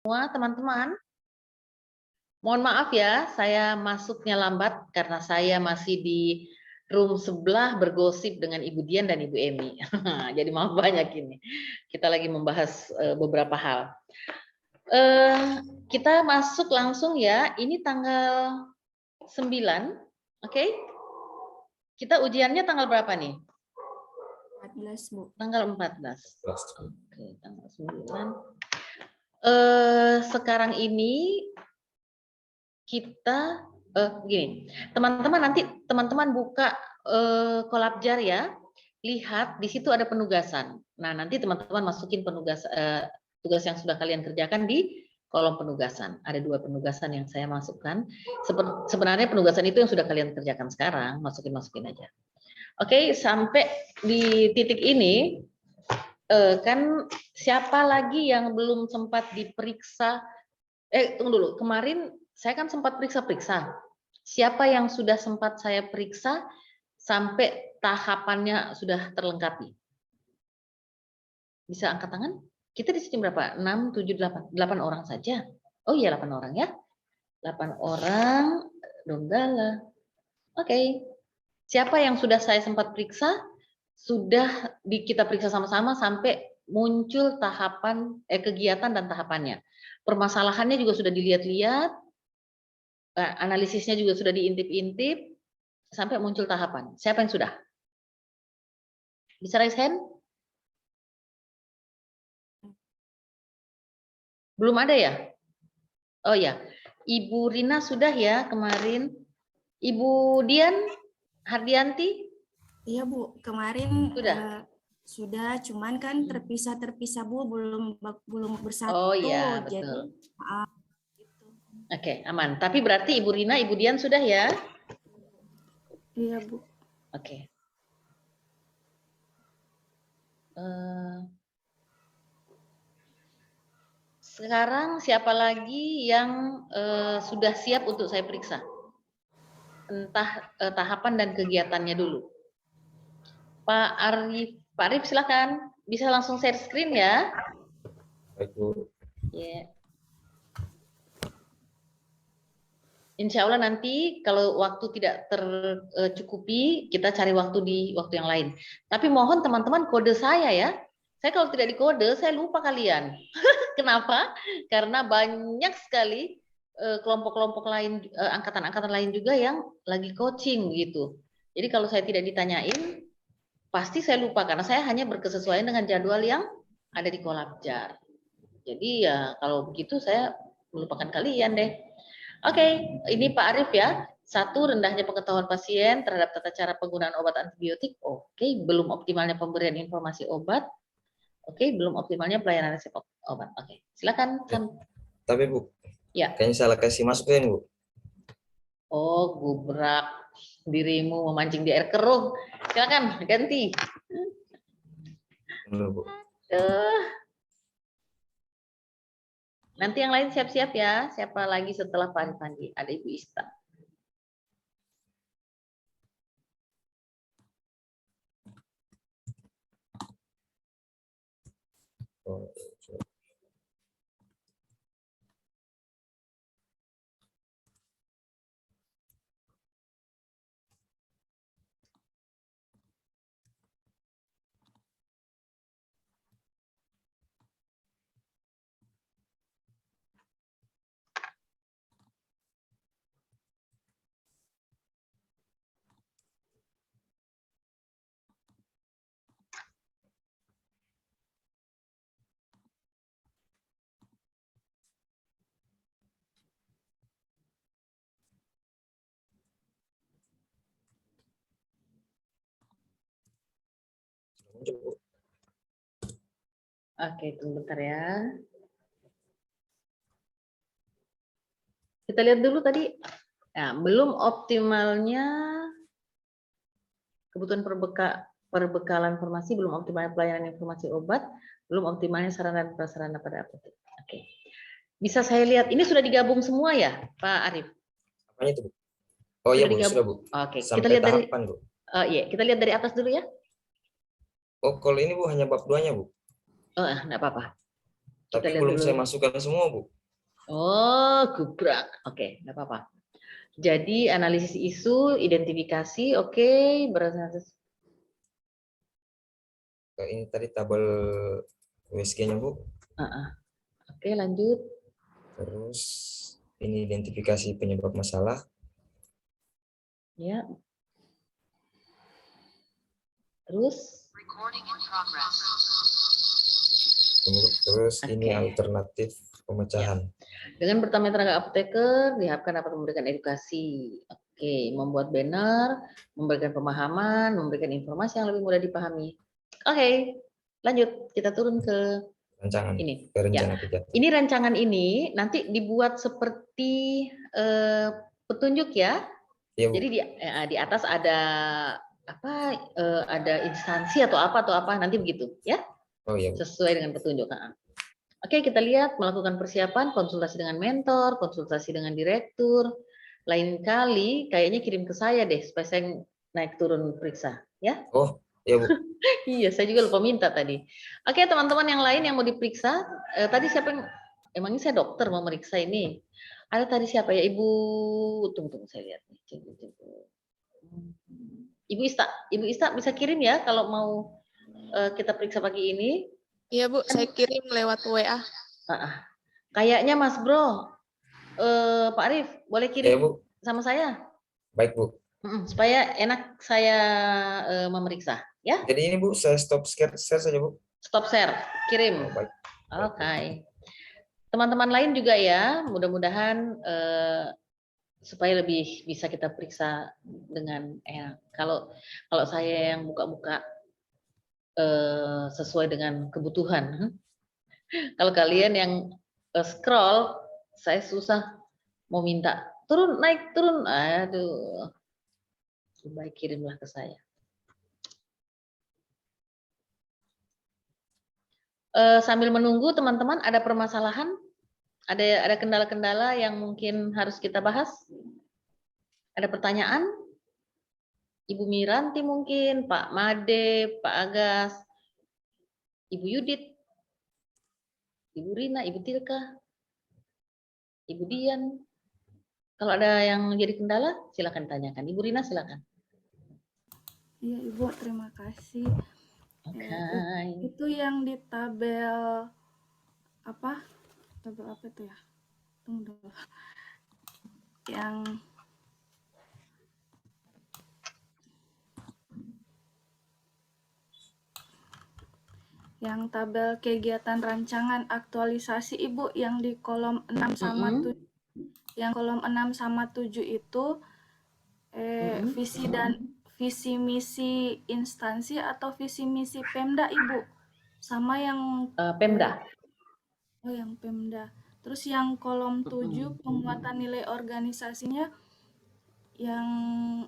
Semua teman-teman, mohon maaf ya, saya masuknya lambat karena saya masih di room sebelah bergosip dengan Ibu Dian dan Ibu Emi. Jadi maaf banyak ini. Kita lagi membahas beberapa hal. Kita masuk langsung ya. Ini tanggal 9, oke? Kita ujiannya tanggal berapa nih? 14, Bu. Tanggal 14. Oke, tanggal 9. Sekarang ini kita gini, teman-teman, nanti teman-teman buka Kolabjar ya, lihat di situ ada penugasan. Nah, nanti teman-teman masukin tugas yang sudah kalian kerjakan di kolom penugasan. Ada 2 penugasan yang saya masukkan. Sebenarnya penugasan itu yang sudah kalian kerjakan sekarang, masukin aja. Oke, sampai di titik ini kan siapa lagi yang belum sempat diperiksa? Tunggu dulu, kemarin saya kan sempat periksa-periksa. Siapa yang sudah sempat saya periksa sampai tahapannya sudah terlengkapi? Bisa angkat tangan? Kita di sini berapa? 6, 7, 8. 8 orang saja. Oh iya, 8 orang ya. 8 orang, Donggala. Oke. Siapa yang sudah saya sempat periksa? Sudah kita periksa sama-sama sampai muncul tahapan kegiatan dan tahapannya. Permasalahannya juga sudah dilihat-lihat, analisisnya juga sudah diintip-intip sampai muncul tahapan. Siapa yang sudah? Bisa raise hand? Belum ada ya? Oh ya, Ibu Rina sudah ya kemarin. Ibu Dian Hardianti? Iya, Bu. Kemarin Sudah. sudah, cuman kan terpisah-terpisah, Bu, belum bersatu. Oh ya, Jadi betul. gitu. Oke, aman. Tapi berarti Ibu Rina, Ibu Dian sudah ya? Iya, Bu. Oke. Sekarang siapa lagi yang sudah siap untuk saya periksa? Entah tahapan dan kegiatannya dulu. Pak Arif silakan. Bisa langsung share screen ya. Baik, Bu. Yeah. Insya Allah nanti kalau waktu tidak tercukupi, kita cari waktu di waktu yang lain. Tapi mohon teman-teman kode saya ya. Saya kalau tidak dikode, saya lupa kalian. Kenapa? Karena banyak sekali kelompok-kelompok lain, angkatan-angkatan lain juga yang lagi coaching gitu. Jadi kalau saya tidak ditanyain, pasti saya lupa karena saya hanya berkesesuaian dengan jadwal yang ada di Kolabjar. Jadi ya kalau begitu saya melupakan kalian deh. Oke, ini Pak Arif ya. 1, rendahnya pengetahuan pasien terhadap tata cara penggunaan obat antibiotik. Oke, belum optimalnya pemberian informasi obat. Oke, belum optimalnya pelayanan resep obat. Oke, silakan. Tapi Bu, Ya. kayaknya salah kasih masukin, Bu. Oh, gubrak dirimu memancing di air keruh. Silakan ganti. Bu. Nanti yang lain siap-siap ya. Siapa lagi setelah Pak Arifandi? Ada Ibu Ista. Oh. Oke, tunggu bentar ya. Kita lihat dulu tadi. Nah, belum optimalnya kebutuhan perbekalan farmasi, belum optimalnya pelayanan informasi obat, belum optimalnya sarana dan prasarana pada apotek. Oke. Bisa saya lihat, ini sudah digabung semua ya, Pak Arif? Apanya itu, Bu? Oh iya, Bu, sudah, Bu. Oke, sampai kita lihat tahapan, Bu. Iya, kita lihat dari atas dulu ya. Oh, kalau ini, Bu, hanya bab 2-nya, Bu. Oh, enggak apa-apa. Kita Tapi lihat belum dulu. saya masukkan semua, Bu. Oh, gubrak. Oke, nggak apa-apa. Jadi analisis isu, identifikasi, oke, berdasarkan Ini tadi tabel USG-nya, Bu. Oke, lanjut. Terus ini identifikasi penyebab masalah. Ya. Terus Terus ini Oke. alternatif pemecahan. dengan bertambahnya tenaga apoteker diharapkan dapat memberikan edukasi. Oke, membuat banner, memberikan pemahaman, memberikan informasi yang lebih mudah dipahami. Oke, lanjut. Kita turun ke Rancangan ini. ke Ya. rencana kegiatan. Ini rancangan ini nanti dibuat seperti petunjuk ya. Iya, Bu. Jadi di atas ada apa? Ada instansi atau apa nanti begitu ya. Oh iya, Bu. Sesuai dengan petunjuk. Oke, kita lihat melakukan persiapan, konsultasi dengan mentor, konsultasi dengan direktur. Lain kali kayaknya kirim ke saya deh supaya saya naik turun periksa ya. Oh, iya, Bu. Iya, saya juga lupa minta tadi. Oke, teman-teman yang lain yang mau diperiksa, tadi siapa yang emangnya saya dokter mau meriksa ini? Ada tadi siapa ya? Ibu, tunggu saya lihat nih. Ibu Ista bisa kirim ya kalau mau kita periksa pagi ini. Iya Bu, saya kirim lewat WA. Kayaknya Mas Bro, Pak Arif boleh Iya, kirim Bu. sama saya Baik, Bu. supaya enak saya memeriksa ya. Jadi ini, Bu, saya stop share saja, Bu. Stop share, kirim. Oh, baik. Oke. Teman-teman lain juga ya, mudah-mudahan supaya lebih bisa kita periksa dengan enak. Kalau saya yang buka-buka sesuai dengan kebutuhan. Kalau kalian yang scroll, saya susah mau minta turun, naik, turun. Aduh. Baik, kirimlah ke saya. Sambil menunggu teman-teman ada permasalahan? Ada kendala-kendala yang mungkin harus kita bahas? Ada pertanyaan? Ibu Miranti mungkin, Pak Made, Pak Agas, Ibu Yudit, Ibu Rina, Ibu Tilka, Ibu Dian. Kalau ada yang jadi kendala, silakan tanyakan. Ibu Rina silakan. Iya Ibu, terima kasih. Oke. Itu yang di tabel apa? Tabel apa itu ya? Tunggu dulu. Yang tabel kegiatan rancangan aktualisasi Ibu yang di kolom 6 sama 7. Yang kolom 6 sama 7 itu visi misi instansi atau visi misi Pemda Ibu. Sama yang Pemda. Oh, yang Pemda. Terus yang kolom 7 penguatan nilai organisasinya yang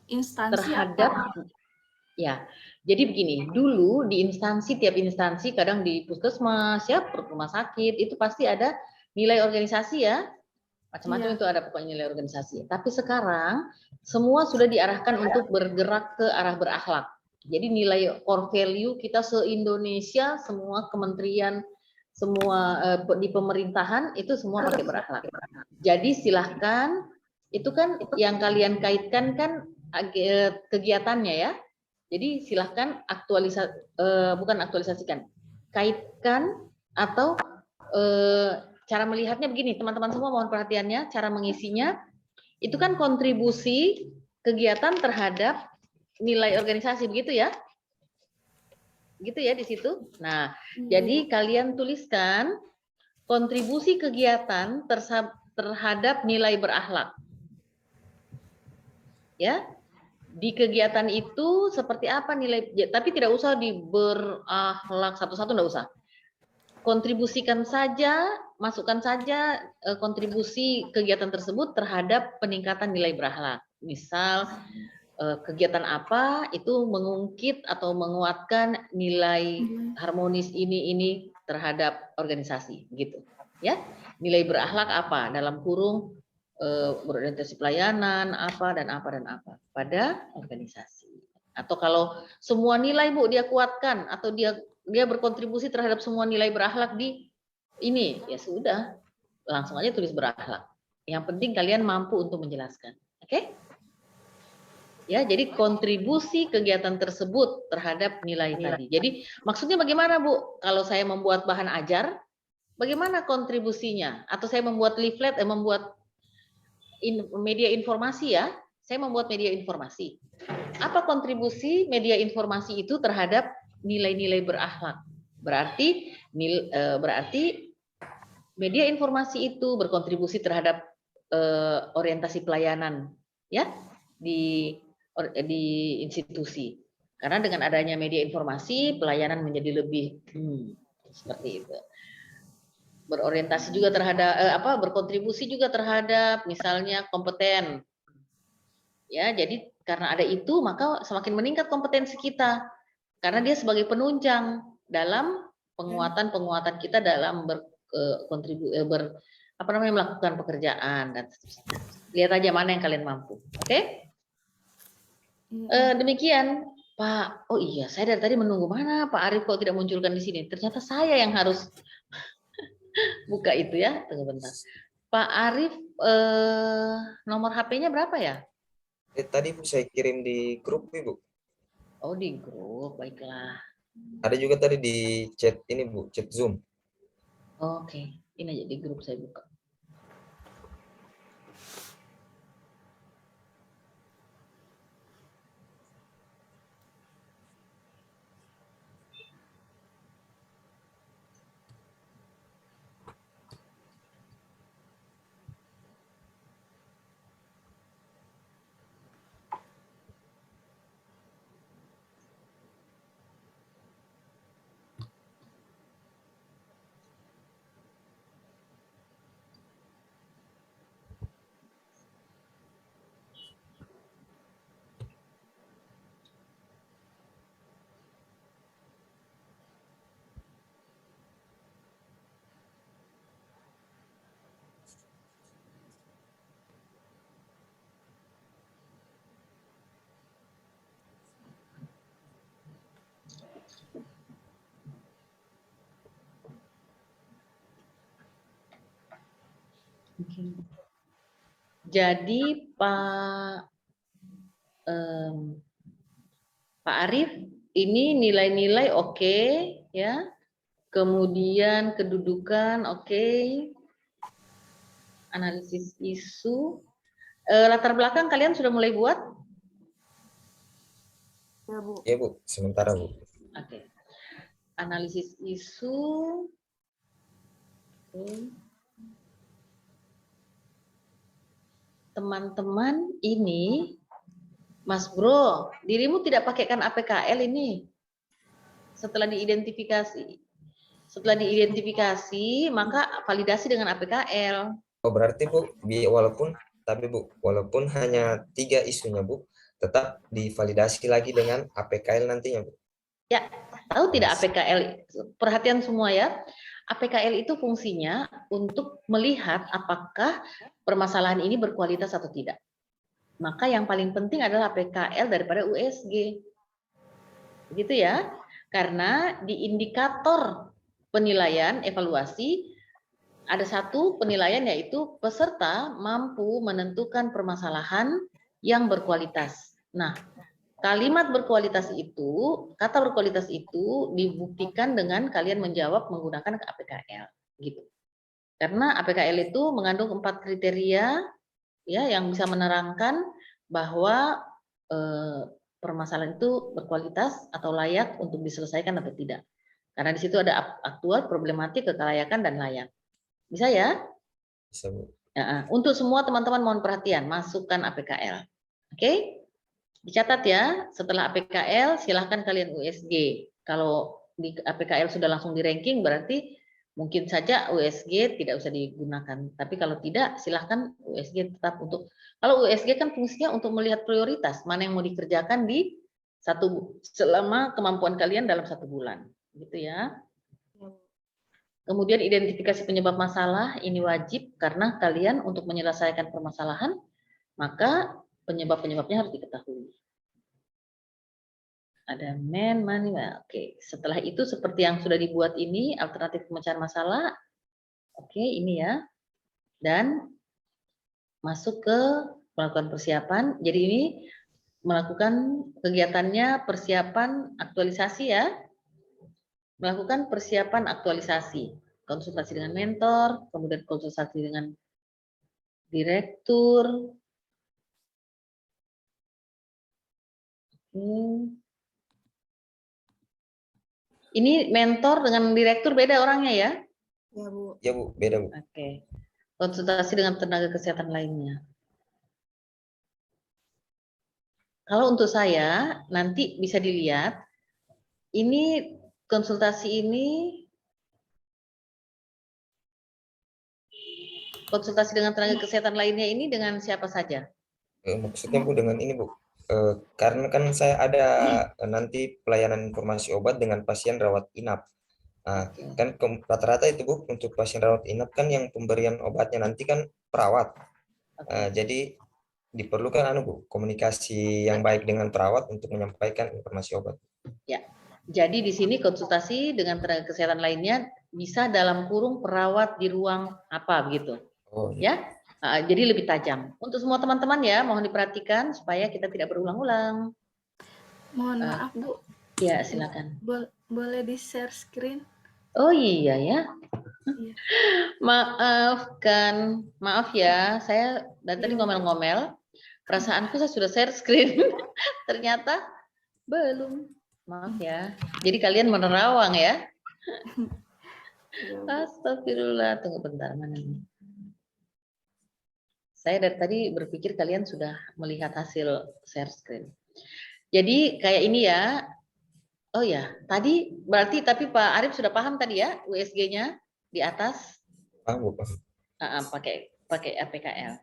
instansi terhadap apa? Ya, jadi begini, dulu di instansi, tiap instansi, kadang di puskesmas, ya, rumah sakit, itu pasti ada nilai organisasi ya, macam-macam itu ada pokoknya nilai organisasi. Tapi sekarang semua sudah diarahkan untuk bergerak ke arah berakhlak. Jadi nilai core value kita se-Indonesia, semua kementerian, semua di pemerintahan itu semua pakai berakhlak. Jadi silahkan, itu kan yang kalian kaitkan kan kegiatannya ya. Jadi silahkan bukan aktualisasikan, kaitkan atau cara melihatnya begini, teman-teman semua mohon perhatiannya, cara mengisinya itu kan kontribusi kegiatan terhadap nilai organisasi, begitu ya? Gitu ya di situ. Nah, jadi kalian tuliskan kontribusi kegiatan terhadap nilai berakhlak. Ya. Di kegiatan itu seperti apa nilai, tapi tidak usah di berakhlak satu-satu, enggak usah. Kontribusikan saja, masukkan saja kontribusi kegiatan tersebut terhadap peningkatan nilai berakhlak. Misal kegiatan apa itu mengungkit atau menguatkan nilai harmonis ini terhadap organisasi, gitu. Ya, nilai berakhlak apa dalam kurung berorientasi pelayanan apa dan apa pada organisasi. Atau kalau semua nilai Bu dia kuatkan atau dia berkontribusi terhadap semua nilai berakhlak di ini ya sudah, langsung aja tulis berakhlak. Yang penting kalian mampu untuk menjelaskan. Oke? Ya, jadi kontribusi kegiatan tersebut terhadap nilai tadi. Jadi maksudnya bagaimana, Bu? Kalau saya membuat bahan ajar, bagaimana kontribusinya? Atau saya membuat leaflet, membuat media informasi ya? Saya membuat media informasi. Apa kontribusi media informasi itu terhadap nilai-nilai berakhlak? Berarti media informasi itu berkontribusi terhadap orientasi pelayanan ya di institusi. Karena dengan adanya media informasi, pelayanan menjadi lebih seperti itu. Berorientasi juga terhadap berkontribusi juga terhadap misalnya kompeten. Ya, jadi karena ada itu maka semakin meningkat kompetensi kita. Karena dia sebagai penunjang dalam penguatan kita dalam melakukan pekerjaan dan seterusnya. Lihat aja mana yang kalian mampu. Oke? Demikian, Pak. Oh iya, saya dari tadi menunggu mana Pak Arief kok tidak munculkan di sini. Ternyata saya yang harus buka itu ya. Tunggu bentar. Pak Arief, nomor HP-nya berapa ya? Tadi Bu saya kirim di grup Ibu. Oh di grup, baiklah. Ada juga tadi di chat ini Bu, chat Zoom. Oke, ini aja di grup saya buka. Jadi Pak Arief, ini nilai-nilai oke, ya. Kemudian kedudukan oke. Analisis isu. Latar belakang kalian sudah mulai buat? Ya, Bu. Ya Bu, sementara Bu. Oke. Analisis isu. Oke. Teman-teman ini, Mas Bro, dirimu tidak pakaikan APKL ini. Setelah diidentifikasi. Setelah diidentifikasi, maka validasi dengan APKL. Oh berarti Bu, walaupun hanya 3 isunya Bu, tetap divalidasi lagi dengan APKL nantinya Bu. Ya, tahu tidak APKL? Perhatian semua ya. APKL itu fungsinya untuk melihat apakah permasalahan ini berkualitas atau tidak. Maka yang paling penting adalah APKL daripada USG. Begitu ya. Karena di indikator penilaian evaluasi ada satu penilaian yaitu peserta mampu menentukan permasalahan yang berkualitas. Nah, kalimat berkualitas itu, kata berkualitas itu dibuktikan dengan kalian menjawab menggunakan APKL, gitu. Karena APKL itu mengandung 4 kriteria, ya, yang bisa menerangkan bahwa permasalahan itu berkualitas atau layak untuk diselesaikan atau tidak. Karena di situ ada aktual, problematik, kelayakan dan layak. Bisa ya? Bisa Bu. Ya, untuk semua teman-teman mohon perhatian, masukkan APKL. Oke? Dicatat ya, setelah APKL silahkan kalian USG. Kalau di APKL sudah langsung di ranking berarti mungkin saja USG tidak usah digunakan. Tapi kalau tidak silahkan USG tetap untuk, kalau USG kan fungsinya untuk melihat prioritas, mana yang mau dikerjakan di selama kemampuan kalian dalam 1 bulan. Gitu ya. Kemudian identifikasi penyebab masalah, ini wajib karena kalian untuk menyelesaikan permasalahan, maka penyebab-penyebabnya harus diketahui. Ada manual. Oke, setelah itu seperti yang sudah dibuat ini, alternatif pemecahan masalah, Oke, ini ya. Dan masuk ke melakukan persiapan. Jadi ini melakukan kegiatannya persiapan aktualisasi ya. Melakukan persiapan aktualisasi. Konsultasi dengan mentor, kemudian konsultasi dengan direktur. Ini mentor dengan direktur beda orangnya ya? Ya, Bu. Ya Bu, beda Bu. Oke. Konsultasi dengan tenaga kesehatan lainnya. Kalau untuk saya, nanti bisa dilihat, ini konsultasi dengan tenaga kesehatan lainnya ini dengan siapa saja? Maksudnya Bu dengan ini Bu, karena kan saya ada nanti pelayanan informasi obat dengan pasien rawat inap. Nah, Oke. kan rata-rata itu Bu untuk pasien rawat inap kan yang pemberian obatnya nanti kan perawat. Oke. Jadi diperlukan Bu komunikasi yang baik dengan perawat untuk menyampaikan informasi obat. Ya. Jadi di sini konsultasi dengan tenaga kesehatan lainnya bisa dalam kurung perawat di ruang apa begitu. Oh iya. Ya. Jadi lebih tajam. Untuk semua teman-teman ya, mohon diperhatikan supaya kita tidak berulang-ulang. Mohon maaf, Bu. Ya, silakan. Boleh di-share screen? Oh iya ya. Iya. Maaf ya, saya dari tadi ngomel-ngomel. Perasaanku saya sudah share screen, ternyata belum. Maaf ya. Jadi kalian menerawang ya. Astagfirullah, tunggu bentar mana ini. Saya dari tadi berpikir kalian sudah melihat hasil share screen. Jadi kayak ini ya. Oh ya, tadi berarti tapi Pak Arif sudah paham tadi ya USG-nya di atas. Paham Bu, paham. Pakai APKL.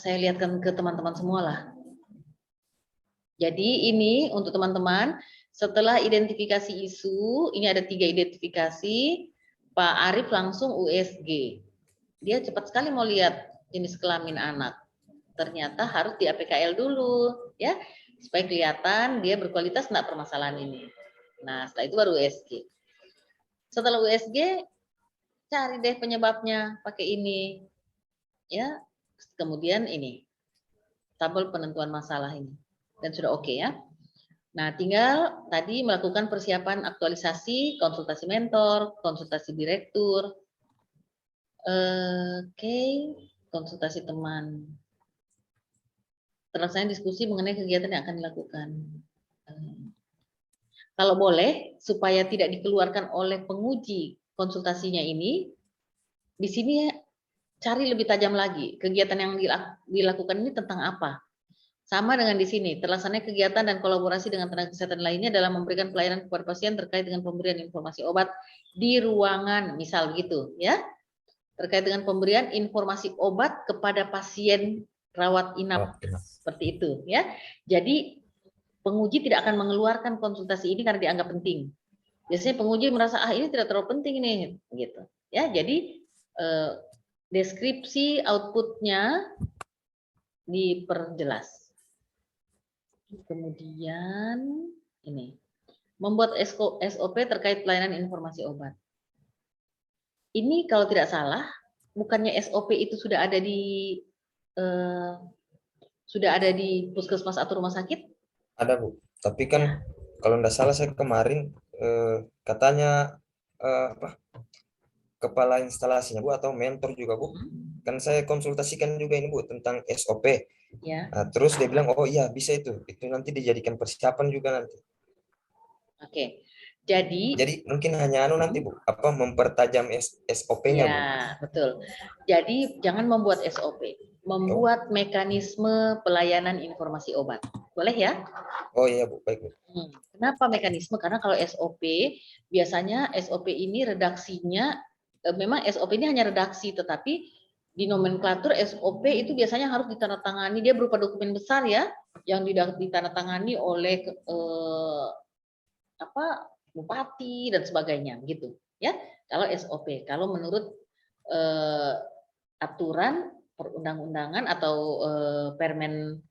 Saya lihatkan ke teman-teman semua lah. Jadi ini untuk teman-teman, setelah identifikasi isu, ini ada 3 identifikasi, Pak Arif langsung USG. Dia cepat sekali mau lihat jenis kelamin anak. Ternyata harus di APKL dulu, ya, supaya kelihatan dia berkualitas enggak permasalahan ini. Nah, setelah itu baru USG. Setelah USG, cari deh penyebabnya pakai ini, ya. Kemudian ini tabel penentuan masalah ini dan sudah oke ya. Nah, tinggal tadi melakukan persiapan aktualisasi, konsultasi mentor, konsultasi direktur, konsultasi teman. Terlaksana diskusi mengenai kegiatan yang akan dilakukan. Kalau boleh, supaya tidak dikeluarkan oleh penguji konsultasinya ini, di sini cari lebih tajam lagi. Kegiatan yang dilakukan ini tentang apa? Sama dengan di sini, terlaksana kegiatan dan kolaborasi dengan tenaga kesehatan lainnya dalam memberikan pelayanan kepada pasien terkait dengan pemberian informasi obat di ruangan, misal gitu, ya. Terkait dengan pemberian informasi obat kepada pasien rawat inap, seperti itu, ya. Jadi penguji tidak akan mengeluarkan konsultasi ini karena dianggap penting. Biasanya penguji merasa ini tidak terlalu penting nih, gitu, ya. Jadi deskripsi outputnya diperjelas. Kemudian ini membuat SOP terkait pelayanan informasi obat. Ini kalau tidak salah, bukannya SOP itu sudah ada di puskesmas atau rumah sakit? Ada Bu, tapi kan kalau tidak salah saya kemarin katanya kepala instalasinya Bu atau mentor juga Bu, kan saya konsultasikan juga ini Bu tentang SOP. Ya. Nah, terus dia bilang oh iya bisa itu nanti dijadikan persiapan juga nanti. Oke. Jadi mungkin hanya nanti Bu apa mempertajam SOP-nya Bu. Ya, betul. Jadi jangan membuat SOP, membuat mekanisme pelayanan informasi obat. Boleh ya? Oh iya Bu, baik Bu. Kenapa mekanisme? Karena kalau SOP biasanya SOP ini redaksinya memang SOP ini hanya redaksi, tetapi di nomenklatur SOP itu biasanya harus ditandatangani, dia berupa dokumen besar ya, yang ditandatangani oleh bupati dan sebagainya, gitu ya. Kalau SOP, kalau menurut aturan perundang-undangan atau Permen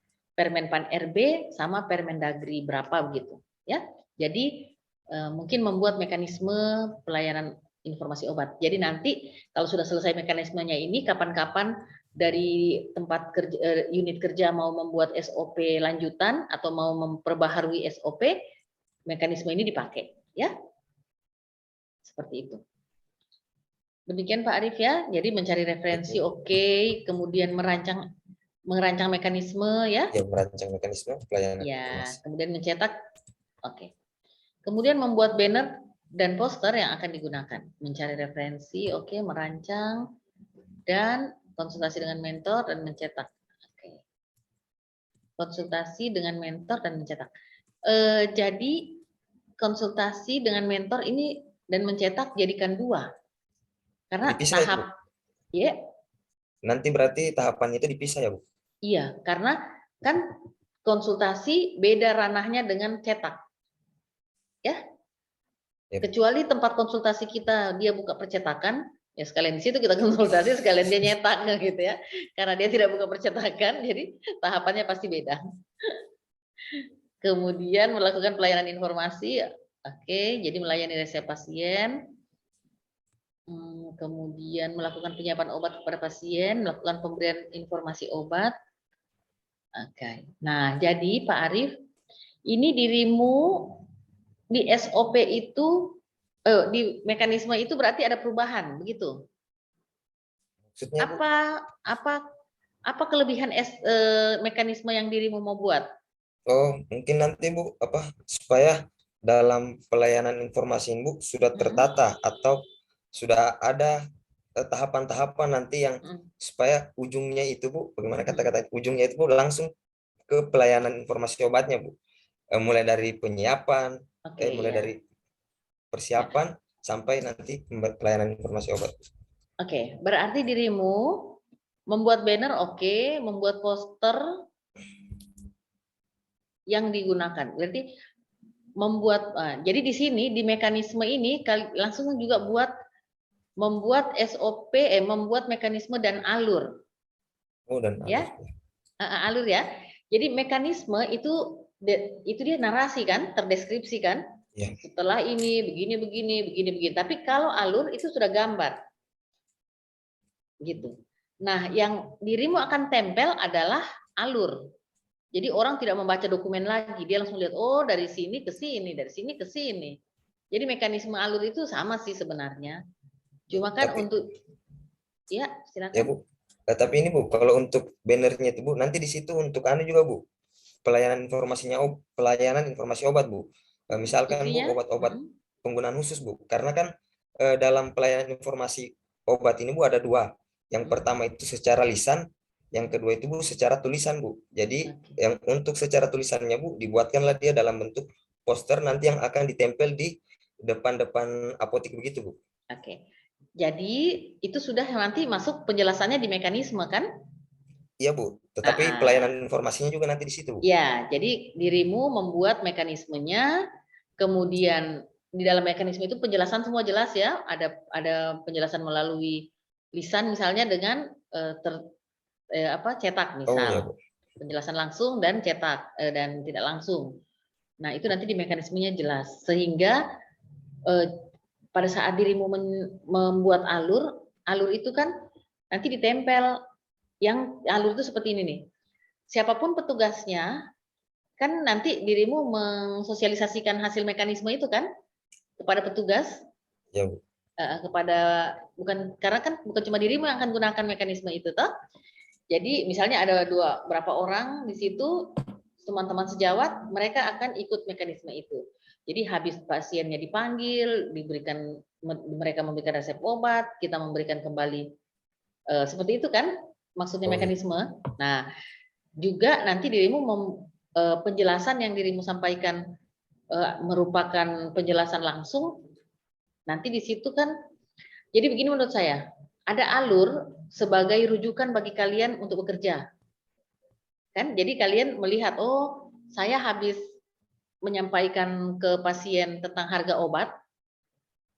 Pan RB sama Permendagri berapa begitu, ya. Jadi mungkin membuat mekanisme pelayanan informasi obat. Jadi nanti kalau sudah selesai mekanismenya ini, kapan-kapan dari tempat kerja, unit kerja mau membuat SOP lanjutan atau mau memperbaharui SOP, mekanisme ini dipakai, ya. Seperti itu. Demikian Pak Arief ya. Jadi mencari referensi oke, kemudian merancang mekanisme ya. Ya, merancang mekanisme pelayanan Ya, informasi. kemudian mencetak. Oke. Kemudian membuat banner dan poster yang akan digunakan. Mencari referensi, oke, merancang dan konsultasi dengan mentor dan mencetak. Oke. Konsultasi dengan mentor dan mencetak. Jadi konsultasi dengan mentor ini dan mencetak jadikan 2. Karena Dipisah itu, Bu? ya, Nanti berarti tahapannya itu dipisah ya, Bu? iya, karena kan konsultasi beda ranahnya dengan cetak. Ya. Ya. Kecuali tempat konsultasi kita dia buka percetakan, ya sekalian di situ kita konsultasi, sekalian dia nyetak gitu ya. Karena dia tidak buka percetakan, jadi tahapannya pasti beda. Kemudian melakukan pelayanan informasi, oke, jadi melayani resep pasien. Kemudian melakukan penyiapan obat kepada pasien, melakukan pemberian informasi obat. Oke. Nah, jadi Pak Arief, ini dirimu di SOP itu, di mekanisme itu berarti ada perubahan, begitu? Maksudnya, Bu? Apa kelebihan mekanisme yang dirimu mau buat? Oh, mungkin nanti Bu, supaya dalam pelayanan informasi ini, Bu, sudah tertata atau sudah ada tahapan-tahapan nanti yang supaya ujungnya itu, Bu, bagaimana kata-kata ujungnya itu, Bu, langsung ke pelayanan informasi obatnya, Bu. Mulai dari penyiapan, mulai ya. dari persiapan sampai nanti pelayanan informasi obat. Oke, berarti dirimu membuat banner oke, membuat poster yang digunakan. Berarti membuat, jadi di sini di mekanisme ini langsung juga membuat SOP, membuat mekanisme dan alur. Oh, dan alur. Ya, alur ya. Jadi mekanisme itu dia narasi kan, terdeskripsi kan. Ya. Setelah ini begini. Tapi kalau alur itu sudah gambar, gitu. Nah, yang dirimu akan tempel adalah alur. Jadi orang tidak membaca dokumen lagi, dia langsung lihat, oh dari sini ke sini, dari sini ke sini. Jadi mekanisme alur itu sama sih sebenarnya. Cuma kan untuk, ya silakan. Ya Bu, tapi ini Bu, kalau untuk bannernya itu Bu, nanti di situ untuk juga Bu, pelayanan informasi obat Bu. Misalkan Bu, obat-obat penggunaan khusus Bu, karena kan dalam pelayanan informasi obat ini Bu ada 2. Yang pertama itu secara lisan, yang kedua itu Bu secara tulisan Bu. Jadi yang untuk secara tulisannya Bu, dibuatkanlah dia dalam bentuk poster nanti yang akan ditempel di depan-depan apotek begitu Bu. Oke. Jadi itu sudah nanti masuk penjelasannya di mekanisme kan? Iya Bu, tetapi pelayanan informasinya juga nanti di situ Bu. Ya, jadi dirimu membuat mekanismenya, kemudian di dalam mekanisme itu penjelasan semua jelas ya, ada penjelasan melalui lisan misalnya dengan cetak misal. Oh, ya, Bu. Penjelasan langsung dan cetak dan tidak langsung. Nah, itu nanti di mekanismenya jelas sehingga pada saat dirimu membuat alur itu kan nanti ditempel, yang alur itu seperti ini nih. Siapapun petugasnya, kan nanti dirimu mensosialisasikan hasil mekanisme itu kan kepada petugas. Ya, Bu. Karena kan bukan cuma dirimu yang akan gunakan mekanisme itu toh. Jadi misalnya ada berapa orang di situ, teman-teman sejawat, mereka akan ikut mekanisme itu. Jadi habis pasiennya dipanggil, mereka memberikan resep obat, kita memberikan kembali, seperti itu kan maksudnya mekanisme. Nah, juga nanti dirimu penjelasan yang dirimu sampaikan merupakan penjelasan langsung. Nanti di situ kan, jadi begini menurut saya, ada alur sebagai rujukan bagi kalian untuk bekerja. Kan? Jadi kalian melihat, oh saya habis menyampaikan ke pasien tentang harga obat,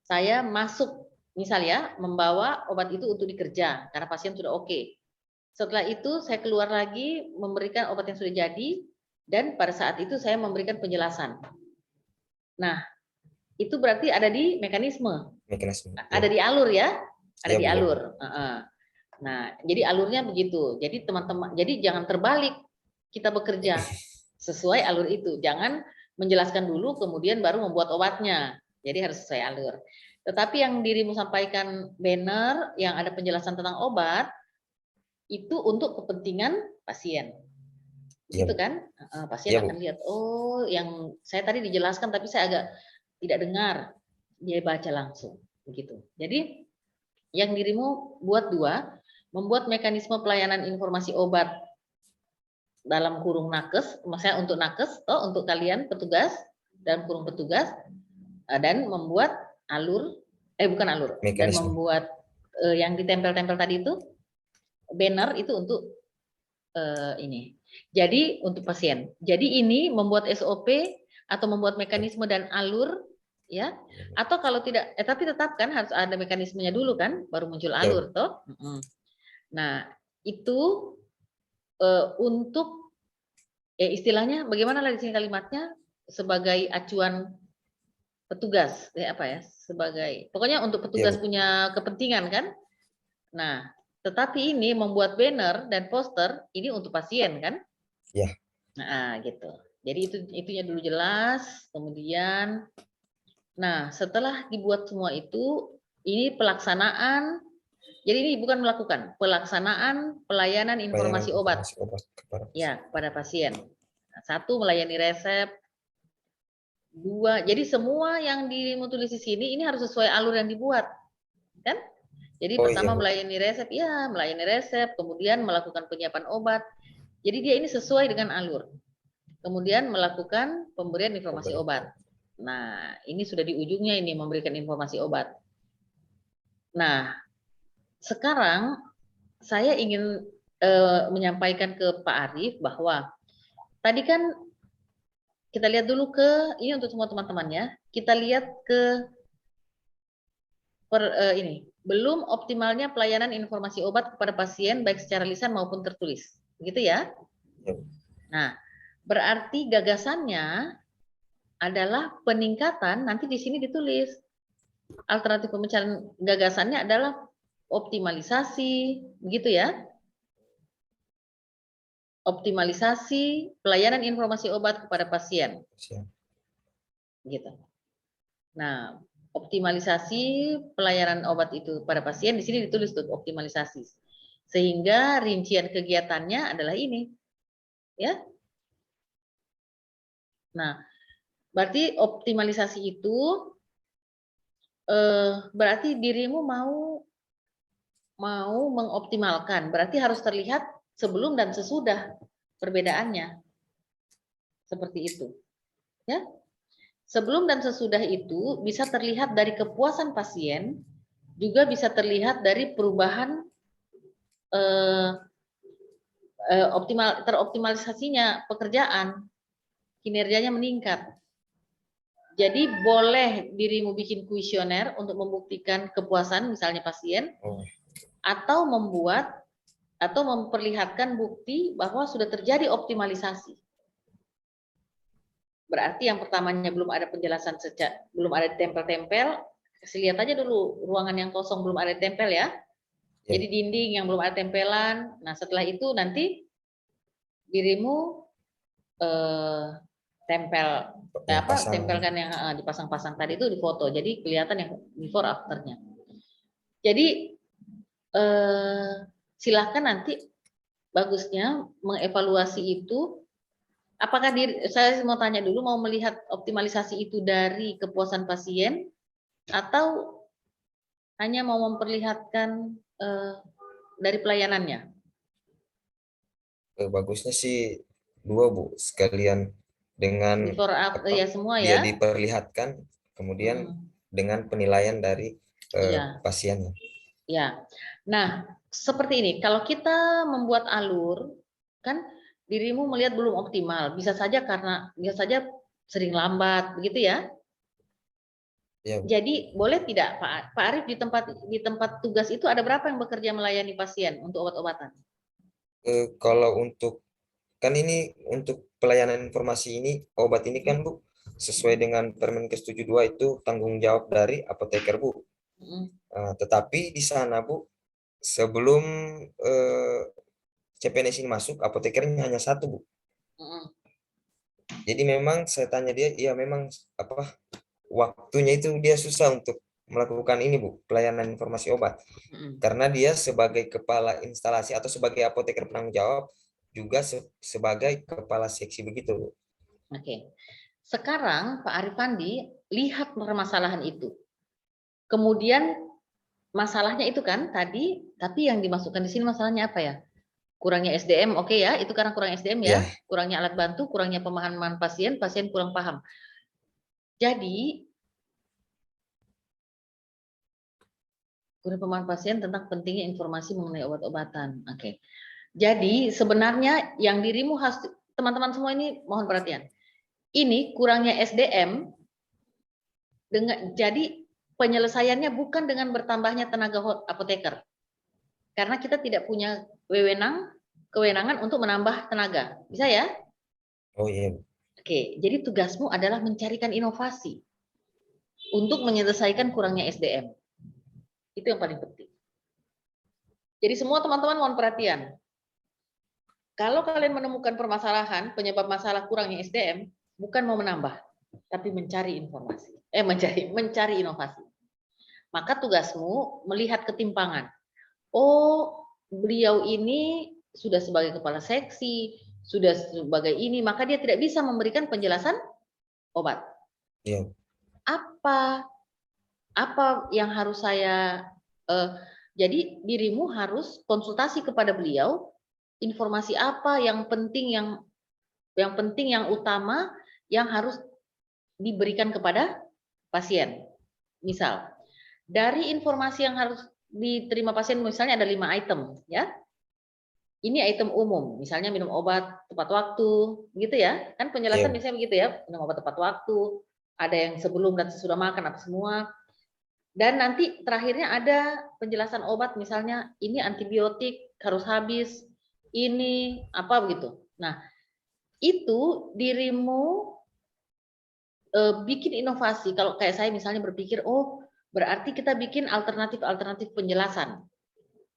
saya masuk misalnya membawa obat itu untuk dikerja karena pasien sudah oke. Setelah itu saya keluar lagi memberikan obat yang sudah jadi dan pada saat itu saya memberikan penjelasan. Nah, itu berarti ada di mekanisme. Mekanisme. Ada di alur ya, ada Iya, di Bu. alur. Nah, jadi alurnya begitu. Jadi teman-teman, jadi jangan terbalik, kita bekerja sesuai alur itu. Jangan menjelaskan dulu kemudian baru membuat obatnya. Jadi harus sesuai alur. Tetapi yang dirimu sampaikan banner yang ada penjelasan tentang obat itu untuk kepentingan pasien. Iya, Gitu Bu. kan? Pasien Iya, Bu. akan lihat, oh yang saya tadi dijelaskan tapi saya agak tidak dengar. Dia baca langsung begitu. Jadi yang dirimu buat dua, membuat mekanisme pelayanan informasi obat dalam kurung nakes, maksudnya untuk nakes, atau untuk kalian petugas dalam kurung petugas, dan membuat alur, bukan alur, dan Mekanisme. membuat yang ditempel-tempel tadi itu banner itu untuk ini. Jadi untuk pasien. Jadi ini membuat SOP atau membuat mekanisme dan alur, ya. Atau kalau tidak, tapi tetap kan harus ada mekanismenya dulu kan, baru muncul alur, toh. Nah itu untuk istilahnya bagaimana lah di sini kalimatnya, sebagai acuan petugas, apa ya, sebagai pokoknya untuk petugas punya kepentingan kan. Nah, tetapi ini membuat banner dan poster ini untuk pasien kan? Ya. Nah, gitu. Jadi itunya dulu jelas, kemudian nah, setelah dibuat semua itu, ini pelaksanaan. Jadi ini bukan melakukan, pelaksanaan pelayanan informasi obat. Ya, kepada pasien. Satu, melayani resep. Dua, jadi semua yang dirimu tulis di sini ini harus sesuai alur yang dibuat. Kan? Jadi pertama melayani resep, ya melayani resep, kemudian melakukan penyiapan obat. Jadi dia ini sesuai dengan alur. Kemudian melakukan pemberian informasi obat. Nah, ini sudah di ujungnya ini memberikan informasi obat. Nah, sekarang saya ingin menyampaikan ke Pak Arief bahwa tadi kan kita lihat dulu ke ini untuk semua teman-teman ya. Kita lihat ke ini belum optimalnya pelayanan informasi obat kepada pasien baik secara lisan maupun tertulis, begitu ya? Nah, berarti gagasannya adalah peningkatan. Nanti di sini ditulis alternatif pemecahan gagasannya adalah optimalisasi, begitu ya? Optimalisasi pelayanan informasi obat kepada pasien. Gitu. Nah, optimalisasi pelayanan obat itu pada pasien di sini ditulis tuh optimalisasi. Sehingga rincian kegiatannya adalah ini. Ya. Nah, berarti optimalisasi itu berarti dirimu mau mengoptimalkan, berarti harus terlihat sebelum dan sesudah perbedaannya. Seperti itu. Ya. Sebelum dan sesudah itu bisa terlihat dari kepuasan pasien, juga bisa terlihat dari perubahan teroptimalisasinya pekerjaan, kinerjanya meningkat. Jadi boleh dirimu bikin kuesioner untuk membuktikan kepuasan misalnya pasien, atau membuat atau memperlihatkan bukti bahwa sudah terjadi optimalisasi. Berarti yang pertamanya belum ada penjelasan belum ada tempel-tempel, lihat aja dulu ruangan yang kosong belum ada tempel ya. Jadi dinding yang belum ada tempelan. Nah setelah itu nanti dirimu tempelkan yang dipasang-pasang tadi itu di foto. Jadi kelihatan yang before afternya. Jadi silahkan nanti bagusnya mengevaluasi itu. Apakah saya mau tanya dulu, mau melihat optimalisasi itu dari kepuasan pasien atau hanya mau memperlihatkan dari pelayanannya? Bagusnya sih dua, Bu, sekalian dengan before after ya semua ya. Diperlihatkan, kemudian dengan penilaian dari pasiennya. Ya. Nah, seperti ini. Kalau kita membuat alur, kan dirimu melihat belum optimal, bisa saja sering lambat, begitu ya? Ya. Jadi boleh tidak Pak Arief di tempat tugas itu ada berapa yang bekerja melayani pasien untuk obat-obatan? Kalau untuk kan ini untuk pelayanan informasi ini obat ini kan Bu sesuai dengan Permenkes 72 itu tanggung jawab dari apoteker Bu. Tetapi di sana Bu, sebelum CPNS ini masuk, apotekernya hanya satu Bu. Jadi memang saya tanya dia, ya memang apa waktunya itu dia susah untuk melakukan ini Bu, pelayanan informasi obat. Karena dia sebagai kepala instalasi atau sebagai apoteker penanggung jawab juga sebagai kepala seksi begitu Bu. Oke. Sekarang Pak Arifandi lihat permasalahan itu. Kemudian masalahnya itu kan tadi, tapi yang dimasukkan di sini masalahnya apa ya? Kurangnya SDM, oke ya, itu karena kurang SDM ya, kurangnya alat bantu, kurangnya pemahaman pasien, pasien kurang paham. Jadi, kurang pemahaman pasien tentang pentingnya informasi mengenai obat-obatan. Oke. Jadi, sebenarnya yang dirimu harus, teman-teman semua ini mohon perhatian. Ini kurangnya SDM, jadi penyelesaiannya bukan dengan bertambahnya tenaga apoteker. Karena kita tidak punya kewenangan untuk menambah tenaga. Bisa ya? Oh iya. Oke, jadi tugasmu adalah mencarikan inovasi untuk menyelesaikan kurangnya SDM. Itu yang paling penting. Jadi semua teman-teman mohon perhatian. Kalau kalian menemukan permasalahan, penyebab masalah kurangnya SDM, bukan mau menambah, tapi mencari informasi. Mencari inovasi. Maka tugasmu melihat ketimpangan. Oh, beliau ini sudah sebagai kepala seksi, sudah sebagai ini, maka dia tidak bisa memberikan penjelasan obat. Iya. Apa yang harus saya jadi dirimu harus konsultasi kepada beliau, informasi apa yang penting, yang utama yang harus diberikan kepada pasien. Misal, dari informasi yang harus diterima pasien misalnya ada 5 item ya. Ini item umum, misalnya minum obat tepat waktu, gitu ya. Kan penjelasan misalnya begitu ya, minum obat tepat waktu, ada yang sebelum dan sesudah makan apa semua. Dan nanti terakhirnya ada penjelasan obat misalnya ini antibiotik harus habis, ini apa begitu. Nah, itu dirimu bikin inovasi. Kalau kayak saya misalnya berpikir, oh berarti kita bikin alternatif penjelasan.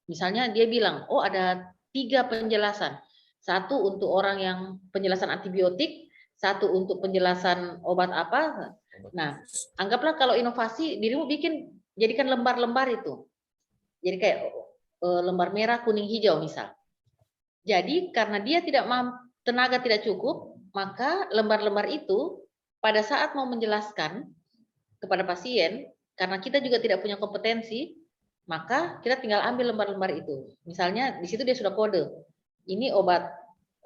Misalnya dia bilang, oh ada 3 penjelasan. 1 untuk orang yang penjelasan antibiotik, 1 untuk penjelasan obat apa. Nah, anggaplah kalau inovasi dirimu jadikan lembar-lembar itu. Jadi kayak lembar merah, kuning, hijau misal. Jadi karena dia tidak tenaga tidak cukup, maka lembar-lembar itu pada saat mau menjelaskan kepada pasien, karena kita juga tidak punya kompetensi, maka kita tinggal ambil lembar-lembar itu. Misalnya di situ dia sudah kode. Ini obat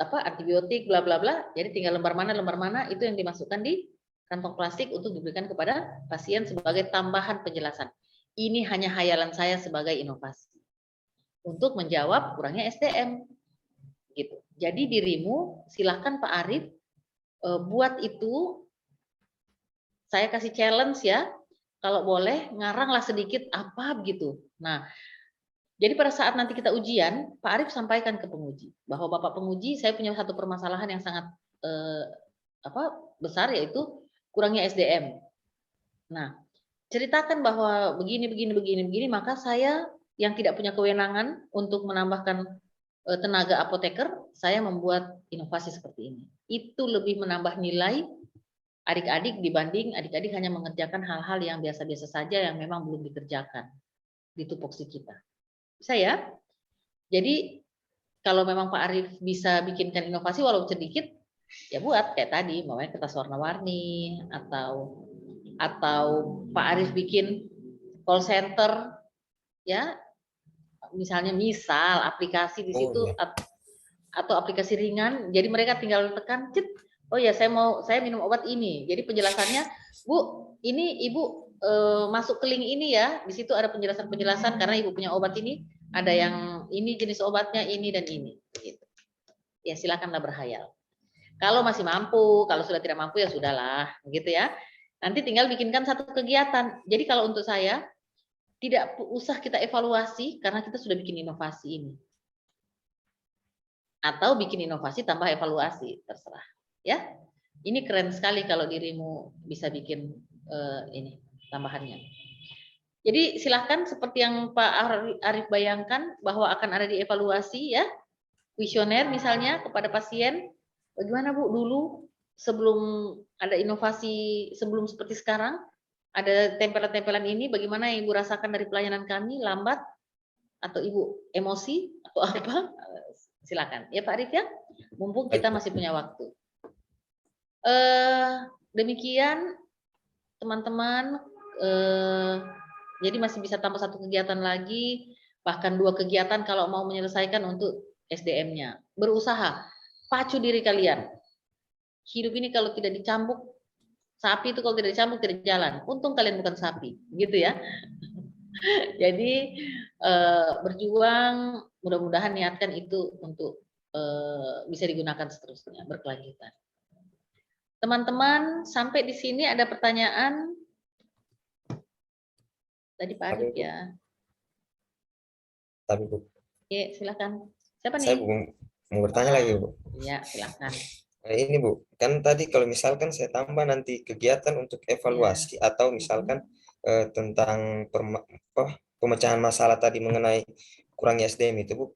antibiotik bla bla bla. Jadi tinggal lembar mana itu yang dimasukkan di kantong plastik untuk diberikan kepada pasien sebagai tambahan penjelasan. Ini hanya hayalan saya sebagai inovasi untuk menjawab kurangnya SDM. Gitu. Jadi dirimu silahkan Pak Arif buat itu. Saya kasih challenge ya. Kalau boleh ngaranglah sedikit apa begitu. Nah, jadi pada saat nanti kita ujian, Pak Arif sampaikan ke penguji bahwa Bapak penguji, saya punya satu permasalahan yang sangat besar, yaitu kurangnya SDM. Nah, ceritakan bahwa begini, maka saya yang tidak punya kewenangan untuk menambahkan tenaga apoteker, saya membuat inovasi seperti ini. Itu lebih menambah nilai adik-adik dibanding adik-adik hanya mengerjakan hal-hal yang biasa-biasa saja yang memang belum dikerjakan di tupoksi kita. Bisa ya? Jadi kalau memang Pak Arif bisa bikinkan inovasi walaupun sedikit, ya buat kayak tadi, namanya kertas warna-warni atau Pak Arif bikin call center, ya, misalnya aplikasi di situ atau aplikasi ringan, jadi mereka tinggal tekan, cet, oh ya saya minum obat ini. Jadi penjelasannya, Bu, ini Ibu masuk ke link ini ya. Di situ ada penjelasan karena Ibu punya obat ini, ada yang ini jenis obatnya ini dan ini. Gitu. Ya silakanlah berhayal. Kalau masih mampu, kalau sudah tidak mampu ya sudahlah, gitu ya. Nanti tinggal bikinkan satu kegiatan. Jadi kalau untuk saya tidak usah kita evaluasi karena kita sudah bikin inovasi ini. Atau bikin inovasi tambah evaluasi, terserah. Ya, ini keren sekali kalau dirimu bisa bikin ini tambahannya. Jadi silahkan seperti yang Pak Arif bayangkan bahwa akan ada dievaluasi ya, kuesioner misalnya kepada pasien. Bagaimana Bu dulu sebelum ada inovasi, sebelum seperti sekarang, ada tempelan-tempelan ini, bagaimana Ibu rasakan dari pelayanan kami, lambat atau Ibu emosi atau apa? Silakan ya Pak Arif ya, mumpung kita masih punya waktu. Demikian teman-teman, jadi masih bisa tambah satu kegiatan lagi, bahkan 2 kegiatan kalau mau menyelesaikan untuk SDM-nya. Berusaha, pacu diri kalian. Hidup ini kalau tidak dicambuk, sapi itu kalau tidak dicambuk tidak jalan. Untung kalian bukan sapi, gitu ya. Jadi berjuang, mudah-mudahan niatkan itu untuk bisa digunakan seterusnya, berkelanjutan. Teman-teman, sampai di sini ada pertanyaan? Tadi Pak Arif ya. Tapi Bu. Oke, silakan. Siapa nih? Saya mau bertanya lagi Bu. Iya, silakan. Nah, ini Bu, kan tadi kalau misalkan saya tambah nanti kegiatan untuk evaluasi atau misalkan tentang pemecahan masalah tadi mengenai kurangnya SDM itu Bu,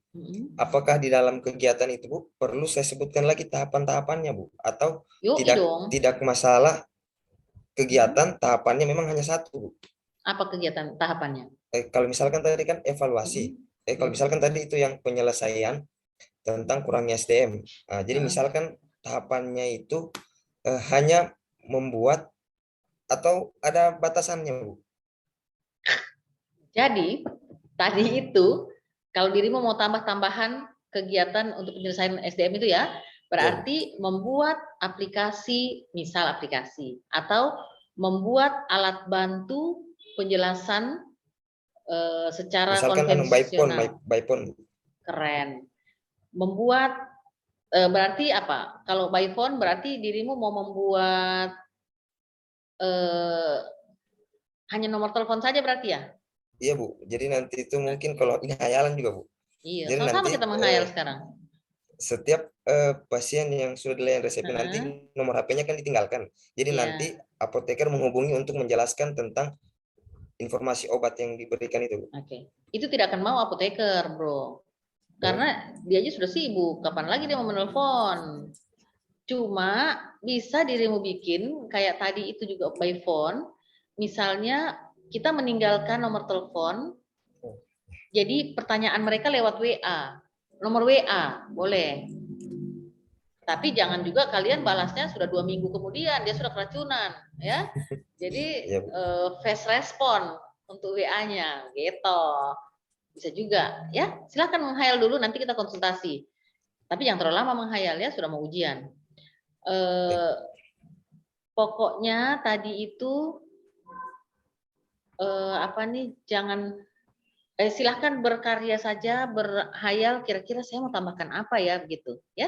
apakah di dalam kegiatan itu Bu perlu saya sebutkan lagi tahapan-tahapannya Bu, atau tidak masalah kegiatan tahapannya memang hanya satu Bu? Apa kegiatan tahapannya? Kalau misalkan tadi kan evaluasi, kalau misalkan tadi itu yang penyelesaian tentang kurangnya SDM. Jadi misalkan tahapannya itu hanya membuat atau ada batasannya Bu? Jadi tadi itu kalau dirimu mau tambah-tambahan kegiatan untuk penyelesaian SDM itu ya, berarti membuat aplikasi, misal aplikasi, atau membuat alat bantu penjelasan secara misalkan konvensional. by phone. Keren. Membuat berarti apa? Kalau by phone berarti dirimu mau membuat hanya nomor telepon saja berarti ya? Iya Bu. Jadi nanti itu mungkin kalau ini hayalan juga Bu. Iya. Jadi Sama-sama nanti kita menghayal sekarang. Setiap pasien yang sudah dilayani resepnya nanti nomor HP-nya kan ditinggalkan. Jadi nanti apoteker menghubungi untuk menjelaskan tentang informasi obat yang diberikan itu. Oke. Itu tidak akan mau apoteker, Bro. Karena dia aja sudah sibuk. Kapan lagi dia mau menelpon? Cuma bisa dirimu bikin kayak tadi itu juga by phone. Misalnya kita meninggalkan nomor telepon. Jadi pertanyaan mereka lewat WA. Nomor WA boleh. Tapi jangan juga kalian balasnya sudah 2 minggu kemudian dia sudah keracunan, ya. Jadi fast respon untuk WA-nya, gitu. Bisa juga, ya. Silakan menghayal dulu, nanti kita konsultasi. Tapi yang terlalu lama menghayal ya, sudah mau ujian. Pokoknya tadi itu apa nih? Jangan silahkan berkarya saja, berhayal kira-kira saya mau tambahkan apa ya begitu, ya.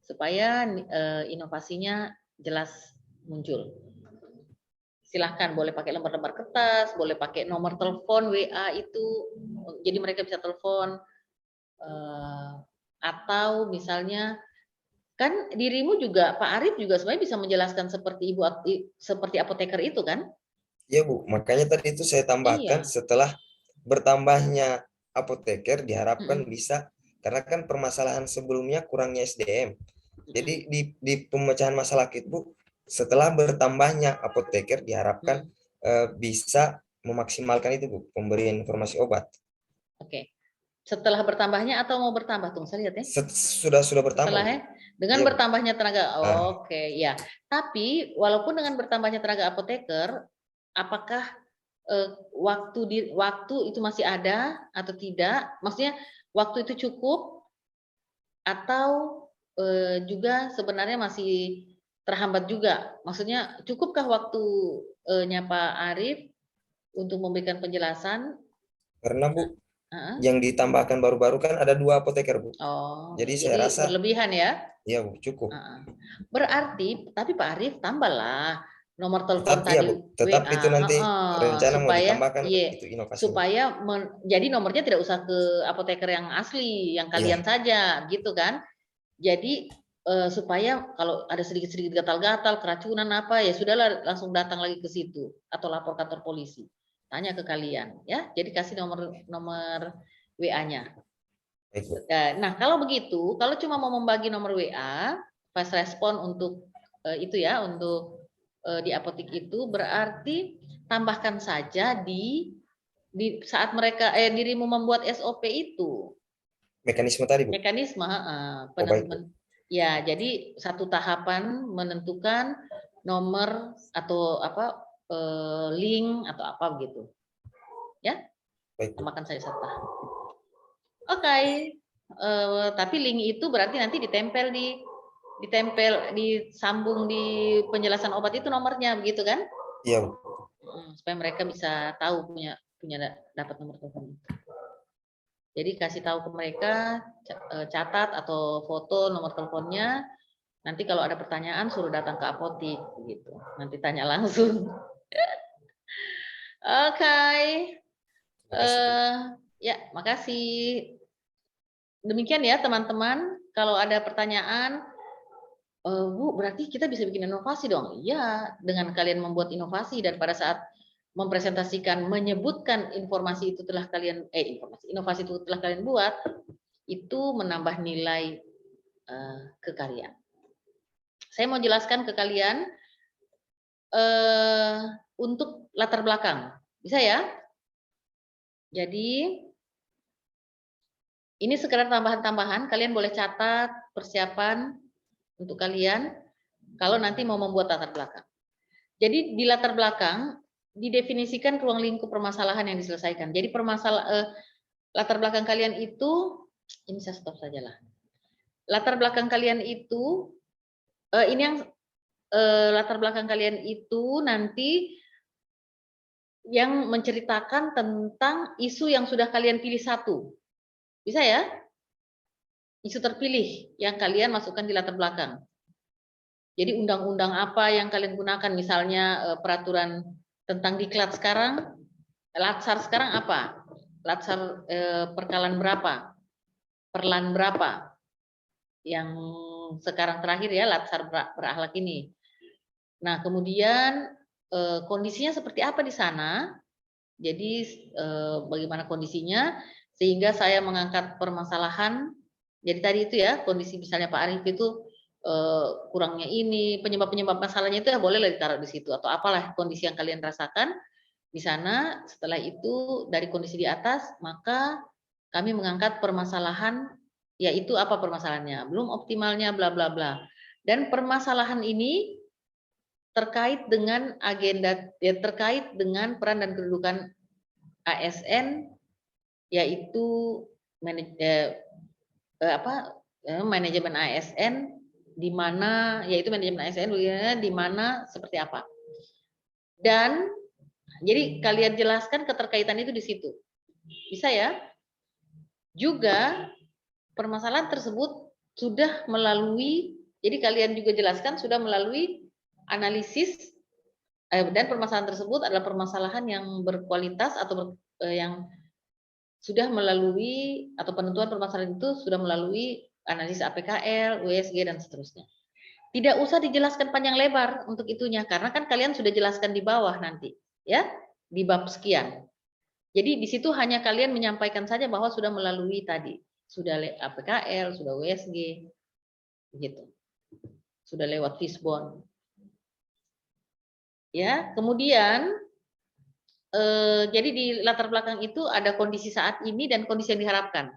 Supaya inovasinya jelas muncul. Silahkan boleh pakai lembar-lembar kertas, boleh pakai nomor telepon WA itu, jadi mereka bisa telepon, atau misalnya kan dirimu juga Pak Arif juga sebenarnya bisa menjelaskan seperti Ibu seperti apoteker itu kan? Iya Bu, makanya tadi itu saya tambahkan setelah bertambahnya apoteker diharapkan bisa, karena kan permasalahan sebelumnya kurangnya SDM. Jadi di pemecahan masalah kit Bu, setelah bertambahnya apoteker diharapkan bisa memaksimalkan itu Bu, pemberian informasi obat. Oke. Setelah bertambahnya atau mau bertambah tuh, saya lihat ya. Sudah bertambah. Setelahnya dengan bertambahnya tenaga. Oke, ya. Tapi walaupun dengan bertambahnya tenaga apoteker, apakah waktu itu masih ada atau tidak? Maksudnya waktu itu cukup atau juga sebenarnya masih terhambat juga? Maksudnya cukupkah waktunya Pak Arif untuk memberikan penjelasan? Karena Bu, yang ditambahkan baru-baru kan ada 2 apoteker Bu. Jadi saya rasa berlebihan ya? Iya Bu, cukup. Berarti, tapi Pak Arif tambahlah nomor telepon tadi. Ya, Bu. Tetap WA, itu nanti rencana mau ditambahkan itu inovasi. Supaya jadi nomornya tidak usah ke apoteker yang asli, yang kalian saja, gitu kan? Jadi supaya kalau ada sedikit-sedikit gatal-gatal, keracunan apa ya sudahlah langsung datang lagi ke situ atau lapor kantor polisi. tanya ke kalian ya. Jadi kasih nomor WA-nya. Baik, Bu. Nah, kalau begitu, kalau cuma mau membagi nomor WA, fast respon untuk itu ya, untuk di apotik itu berarti tambahkan saja di saat mereka dirimu membuat SOP itu. Mekanisme tadi, Bu. Mekanisme baik, Bu. ya, jadi satu tahapan menentukan nomor atau apa link atau apa begitu. Ya. Baik, Bu. Tambahkan saja satu tahap. Oke. Tapi link itu berarti nanti ditempel disambung di penjelasan obat itu nomornya begitu kan? Iya, Bu. Supaya mereka bisa tahu punya dapat nomor telepon. Jadi kasih tahu ke mereka, catat atau foto nomor teleponnya. Nanti kalau ada pertanyaan suruh datang ke apotik begitu. Nanti tanya langsung. Oke. Ya, makasih. Demikian ya teman-teman. Kalau ada pertanyaan, Bu, berarti kita bisa bikin inovasi dong? Iya, dengan kalian membuat inovasi dan pada saat mempresentasikan, menyebutkan informasi itu telah kalian, inovasi itu telah kalian buat, itu menambah nilai ke kalian. Saya mau jelaskan ke kalian untuk latar belakang, bisa ya? Jadi ini sekedar tambahan-tambahan, kalian boleh catat persiapan untuk kalian kalau nanti mau membuat latar belakang. Jadi di latar belakang didefinisikan ruang lingkup permasalahan yang diselesaikan. Jadi latar belakang kalian itu, ini saya stop sajalah. Latar belakang kalian itu, ini yang latar belakang kalian itu nanti yang menceritakan tentang isu yang sudah kalian pilih satu. Bisa ya? Isu terpilih yang kalian masukkan di latar belakang. Jadi undang-undang apa yang kalian gunakan, misalnya peraturan tentang diklat sekarang, latsar sekarang apa? Latsar perkalan berapa? Perlan berapa? Yang sekarang terakhir ya, latsar berakhlak ini. Nah, kemudian kondisinya seperti apa di sana? Jadi bagaimana kondisinya sehingga saya mengangkat permasalahan. Jadi tadi itu ya, kondisi misalnya Pak Arif itu kurangnya ini, penyebab masalahnya itu ya bolehlah ditaruh di situ atau apalah kondisi yang kalian rasakan di sana. Setelah itu dari kondisi di atas, maka kami mengangkat permasalahan, yaitu apa permasalahannya, belum optimalnya bla bla bla. Dan permasalahan ini terkait dengan agenda, ya, terkait dengan peran dan kedudukan ASN, yaitu manajemen ASN, di mana yaitu manajemen ASN di mana seperti apa. Dan jadi kalian jelaskan keterkaitan itu di situ. Bisa ya? Juga permasalahan tersebut sudah melalui, jadi kalian juga jelaskan sudah melalui analisis dan permasalahan tersebut adalah permasalahan yang berkualitas atau yang sudah melalui atau penentuan permasalahan itu sudah melalui analisis APKL, USG dan seterusnya. Tidak usah dijelaskan panjang lebar untuk itunya karena kan kalian sudah jelaskan di bawah nanti, ya, di bab sekian. Jadi di situ hanya kalian menyampaikan saja bahwa sudah melalui tadi, sudah APKL, sudah USG, begitu. Sudah lewat Fishbone. Ya, kemudian jadi di latar belakang itu ada kondisi saat ini dan kondisi yang diharapkan.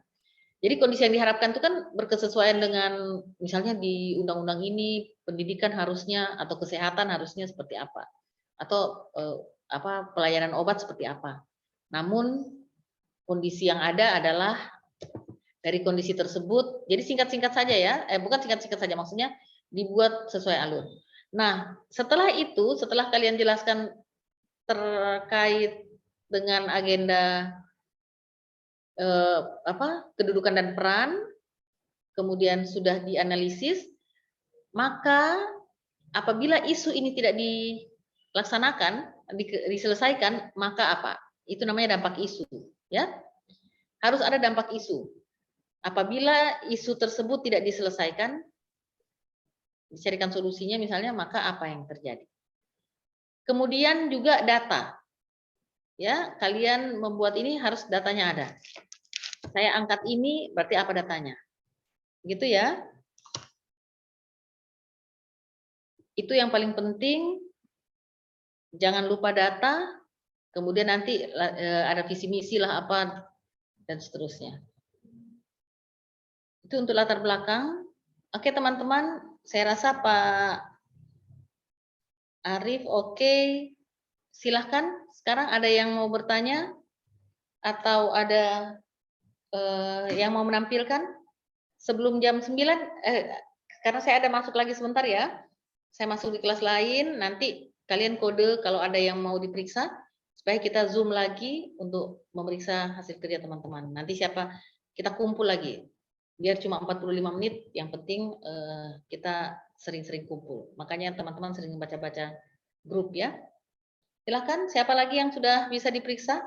Jadi kondisi yang diharapkan itu kan berkesesuaian dengan misalnya di undang-undang ini pendidikan harusnya atau kesehatan harusnya seperti apa atau pelayanan obat seperti apa. Namun kondisi yang ada adalah dari kondisi tersebut. Jadi singkat-singkat saja ya, bukan singkat-singkat saja, maksudnya dibuat sesuai alur. Nah, setelah itu, setelah kalian jelaskan terkait dengan agenda kedudukan dan peran, kemudian sudah dianalisis, maka apabila isu ini tidak dilaksanakan, diselesaikan, maka apa? Itu namanya dampak isu, ya. Harus ada dampak isu. Apabila isu tersebut tidak diselesaikan, dicarikan solusinya misalnya, maka apa yang terjadi? Kemudian juga data. Ya, kalian membuat ini harus datanya ada. Saya angkat ini berarti apa datanya? Gitu ya. Itu yang paling penting. Jangan lupa data, kemudian nanti ada visi misi lah apa dan seterusnya. Itu untuk latar belakang. Oke teman-teman, saya rasa Pak Arif oke. Silahkan, sekarang ada yang mau bertanya atau ada yang mau menampilkan sebelum jam 9, karena saya ada masuk lagi sebentar ya. Saya masuk di kelas lain, nanti kalian kode kalau ada yang mau diperiksa supaya kita zoom lagi untuk memeriksa hasil kerja teman-teman. Nanti siapa kita kumpul lagi. Biar cuma 45 menit, yang penting kita sering-sering kumpul. Makanya teman-teman sering baca-baca grup ya. Silakan, siapa lagi yang sudah bisa diperiksa?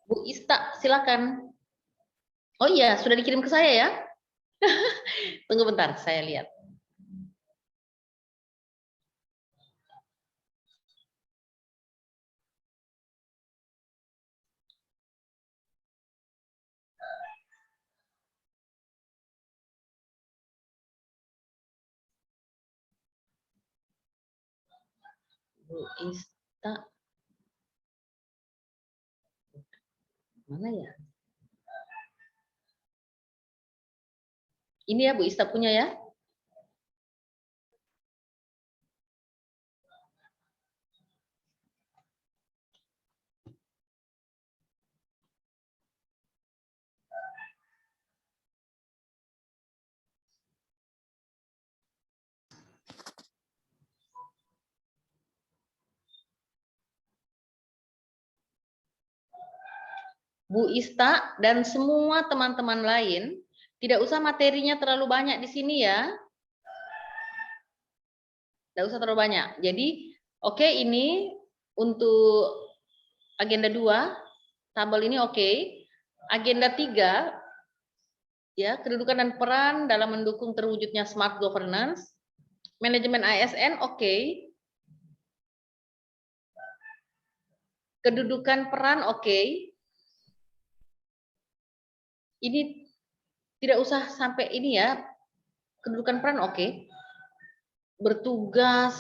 Bu Ista, silakan. Oh iya, sudah dikirim ke saya ya? Tunggu bentar, saya lihat. Bu Ista. Mana ya? Ini ya Bu Ista punya ya? Bu Ista dan semua teman-teman lain, tidak usah materinya terlalu banyak di sini ya. Tidak usah terlalu banyak. Jadi, oke, ini untuk agenda 2, tabel ini oke. Agenda 3, ya, kedudukan dan peran dalam mendukung terwujudnya smart governance. Manajemen ASN oke. Kedudukan peran oke. Ini tidak usah sampai ini ya. Kedudukan peran oke. Bertugas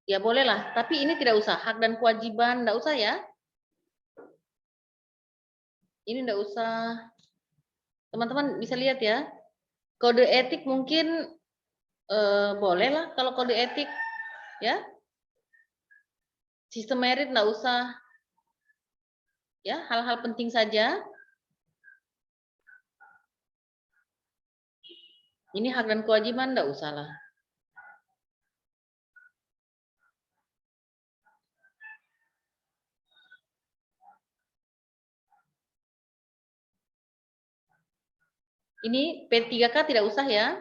ya bolehlah, tapi ini tidak usah. Hak dan kewajiban tidak usah ya. Ini tidak usah. Teman-teman bisa lihat ya. Kode etik mungkin bolehlah kalau kode etik ya. Sistem merit tidak usah. Ya, hal-hal penting saja. Ini hak dan kewajiban tidak usah lah. Ini P3K tidak usah ya.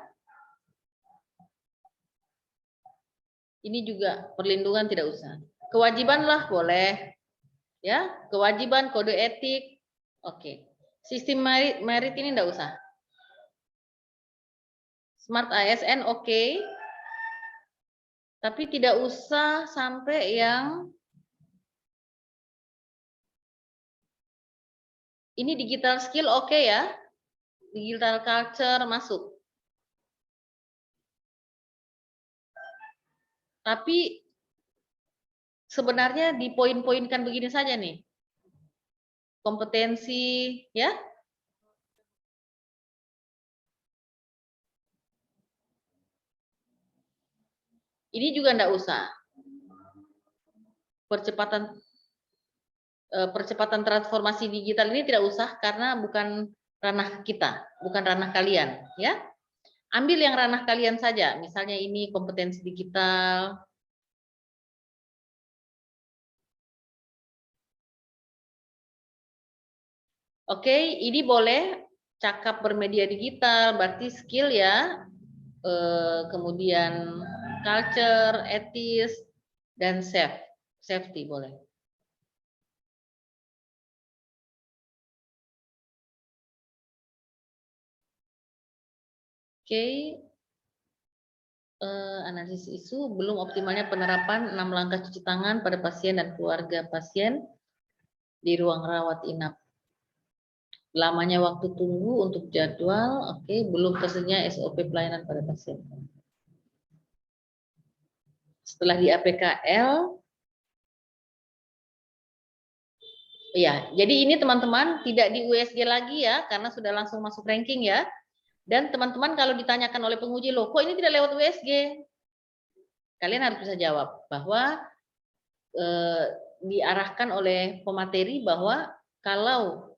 Ini juga perlindungan tidak usah. Kewajiban lah boleh. Ya, kewajiban kode etik. Oke. Sistem merit ini tidak usah. Smart ASN oke. Tapi tidak usah sampai yang ini digital skill oke ya. Digital culture masuk. Tapi sebenarnya dipoin-poinkan begini saja nih. Kompetensi ya. Ini juga enggak usah. Percepatan transformasi digital ini tidak usah karena bukan ranah kita, bukan ranah kalian, ya. Ambil yang ranah kalian saja, misalnya ini kompetensi digital. Oke, ini boleh cakap bermedia digital, berarti skill ya. Kemudian culture, etis, dan safety boleh. Oke, analisis isu, belum optimalnya penerapan 6 langkah cuci tangan pada pasien dan keluarga pasien di ruang rawat inap. Lamanya waktu tunggu untuk jadwal, oke, belum tersedia SOP pelayanan pada pasien. Setelah di APKL, ya, jadi ini teman-teman tidak di USG lagi ya, karena sudah langsung masuk ranking ya. Dan teman-teman kalau ditanyakan oleh penguji, loh kok ini tidak lewat USG? Kalian harus bisa jawab bahwa diarahkan oleh pemateri bahwa kalau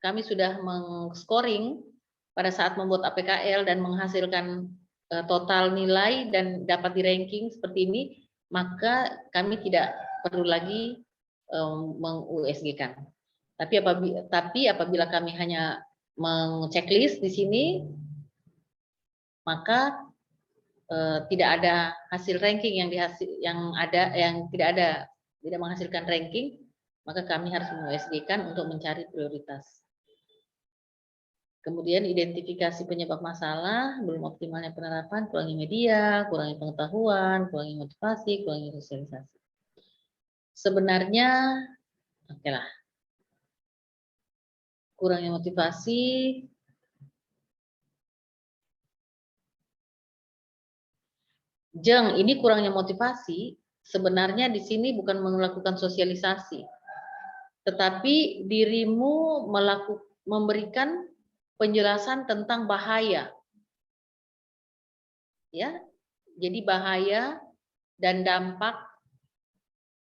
kami sudah meng-scoring pada saat membuat APKL dan menghasilkan total nilai dan dapat di ranking seperti ini, maka kami tidak perlu lagi meng-USG-kan. Tapi apabila kami hanya meng-checklist di sini, maka tidak ada hasil ranking yang tidak menghasilkan ranking, maka kami harus meng-USG-kan untuk mencari prioritas. Kemudian identifikasi penyebab masalah, belum optimalnya penerapan, kurangnya media, kurangnya pengetahuan, kurangnya motivasi, kurangnya sosialisasi. Sebenarnya, oke lah, kurangnya motivasi, Jeng, ini kurangnya motivasi, sebenarnya di sini bukan melakukan sosialisasi, tetapi dirimu memberikan penjelasan tentang bahaya. Ya, jadi bahaya dan dampak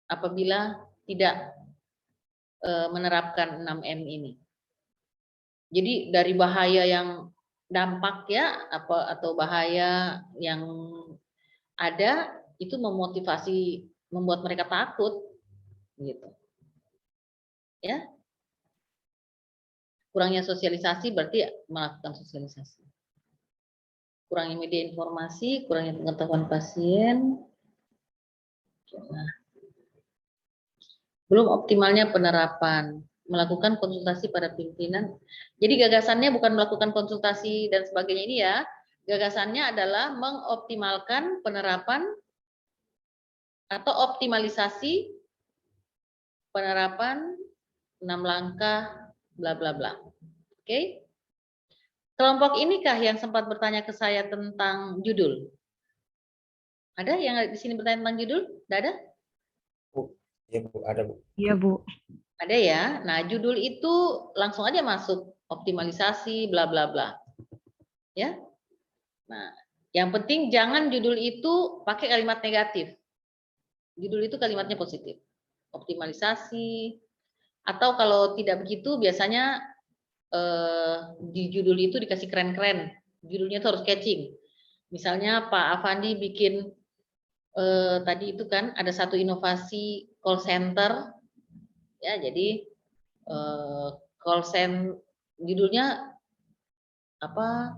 apabila tidak menerapkan 6M ini. Jadi dari bahaya yang dampak ya atau bahaya yang ada itu memotivasi, membuat mereka takut gitu. Ya. Kurangnya sosialisasi berarti melakukan sosialisasi. Kurangnya media informasi, kurangnya pengetahuan pasien. Nah, belum optimalnya penerapan, melakukan konsultasi pada pimpinan. Jadi gagasannya bukan melakukan konsultasi dan sebagainya ini ya. Gagasannya adalah mengoptimalkan penerapan atau optimalisasi penerapan 6 langkah bla bla bla. Oke? Kelompok inikah yang sempat bertanya ke saya tentang judul? Ada yang di sini bertanya tentang judul? Tidak ada? Iya Bu, ada Bu. Iya Bu. Ada ya. Nah, judul itu langsung aja masuk optimalisasi bla bla bla. Ya. Nah, yang penting jangan judul itu pakai kalimat negatif. Judul itu kalimatnya positif. Optimalisasi, atau kalau tidak begitu biasanya di judul itu dikasih keren-keren. Judulnya itu harus catching. Misalnya Pak Avandi bikin tadi itu kan ada satu inovasi call center, ya jadi call center judulnya apa?